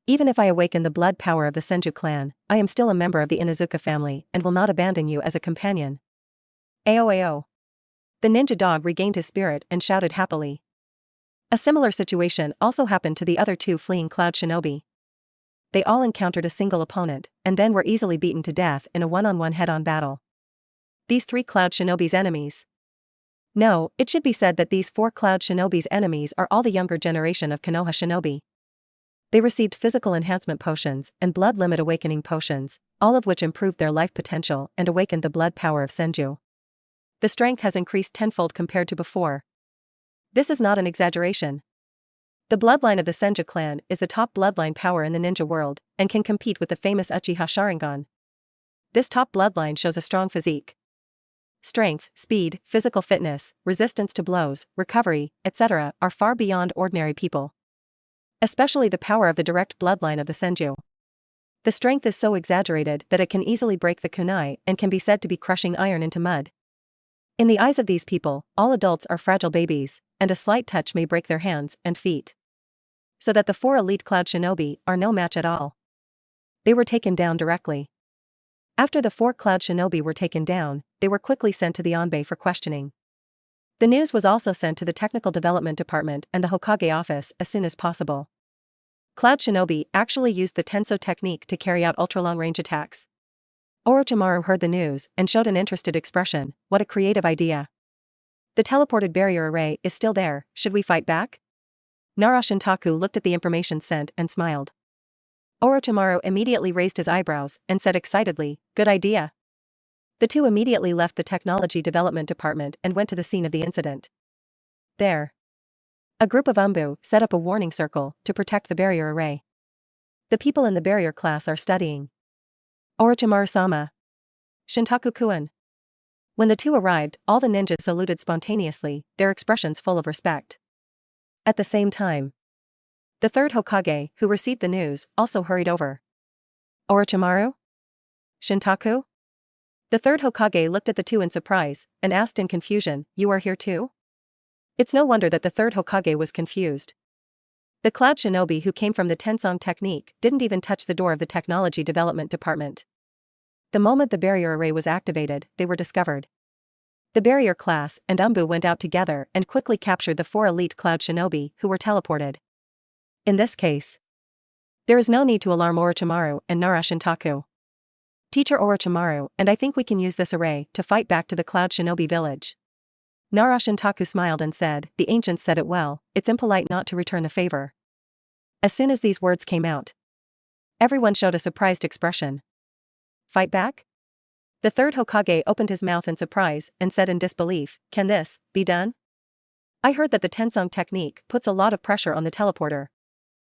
Even if I awaken the blood power of the Senju clan, I am still a member of the Inuzuka family and will not abandon you as a companion. Ao. The ninja dog regained his spirit and shouted happily. A similar situation also happened to the other two fleeing Cloud Shinobi. They all encountered a single opponent, and then were easily beaten to death in a one-on-one head-on battle. These 3 Cloud Shinobi's enemies. No, it should be said that these 4 Cloud Shinobi's enemies are all the younger generation of Konoha Shinobi. They received physical enhancement potions and blood limit awakening potions, all of which improved their life potential and awakened the blood power of Senju. The strength has increased tenfold compared to before. This is not an exaggeration. The bloodline of the Senju clan is the top bloodline power in the ninja world, and can compete with the famous Uchiha Sharingan. This top bloodline shows a strong physique. Strength, speed, physical fitness, resistance to blows, recovery, etc. are far beyond ordinary people. Especially the power of the direct bloodline of the Senju. The strength is so exaggerated that it can easily break the kunai and can be said to be crushing iron into mud. In the eyes of these people, all adults are fragile babies, and a slight touch may break their hands and feet. So that the 4 elite Cloud Shinobi are no match at all. They were taken down directly. After the 4 Cloud Shinobi were taken down, they were quickly sent to the Onbei for questioning. The news was also sent to the Technical Development Department and the Hokage office as soon as possible. Cloud Shinobi actually used the Tenso technique to carry out ultra-long-range attacks. Orochimaru heard the news and showed an interested expression. What a creative idea. The teleported barrier array is still there, should we fight back? Nara Shintaku looked at the information sent and smiled. Orochimaru immediately raised his eyebrows and said excitedly, good idea. The two immediately left the Technology Development Department and went to the scene of the incident. There. A group of Umbu set up a warning circle to protect the barrier array. The people in the barrier class are studying. Orochimaru-sama. Shintaku-kun. When the two arrived, all the ninjas saluted spontaneously, their expressions full of respect. At the same time, the third Hokage, who received the news, also hurried over. Orochimaru? Shintaku? The third Hokage looked at the two in surprise, and asked in confusion, you are here too? It's no wonder that the third Hokage was confused. The Cloud Shinobi who came from the Tensong technique didn't even touch the door of the Technology Development Department. The moment the barrier array was activated, they were discovered. The barrier class and Umbu went out together and quickly captured the 4 elite Cloud Shinobi who were teleported. In this case, there is no need to alarm Orochimaru and Nara Shintaku. Teacher Orochimaru and I think we can use this array to fight back to the Cloud Shinobi village. Nara Shintaku smiled and said, the ancients said it well, it's impolite not to return the favor. As soon as these words came out, everyone showed a surprised expression. Fight back? The third Hokage opened his mouth in surprise and said in disbelief, can this be done? I heard that the Tensong technique puts a lot of pressure on the teleporter.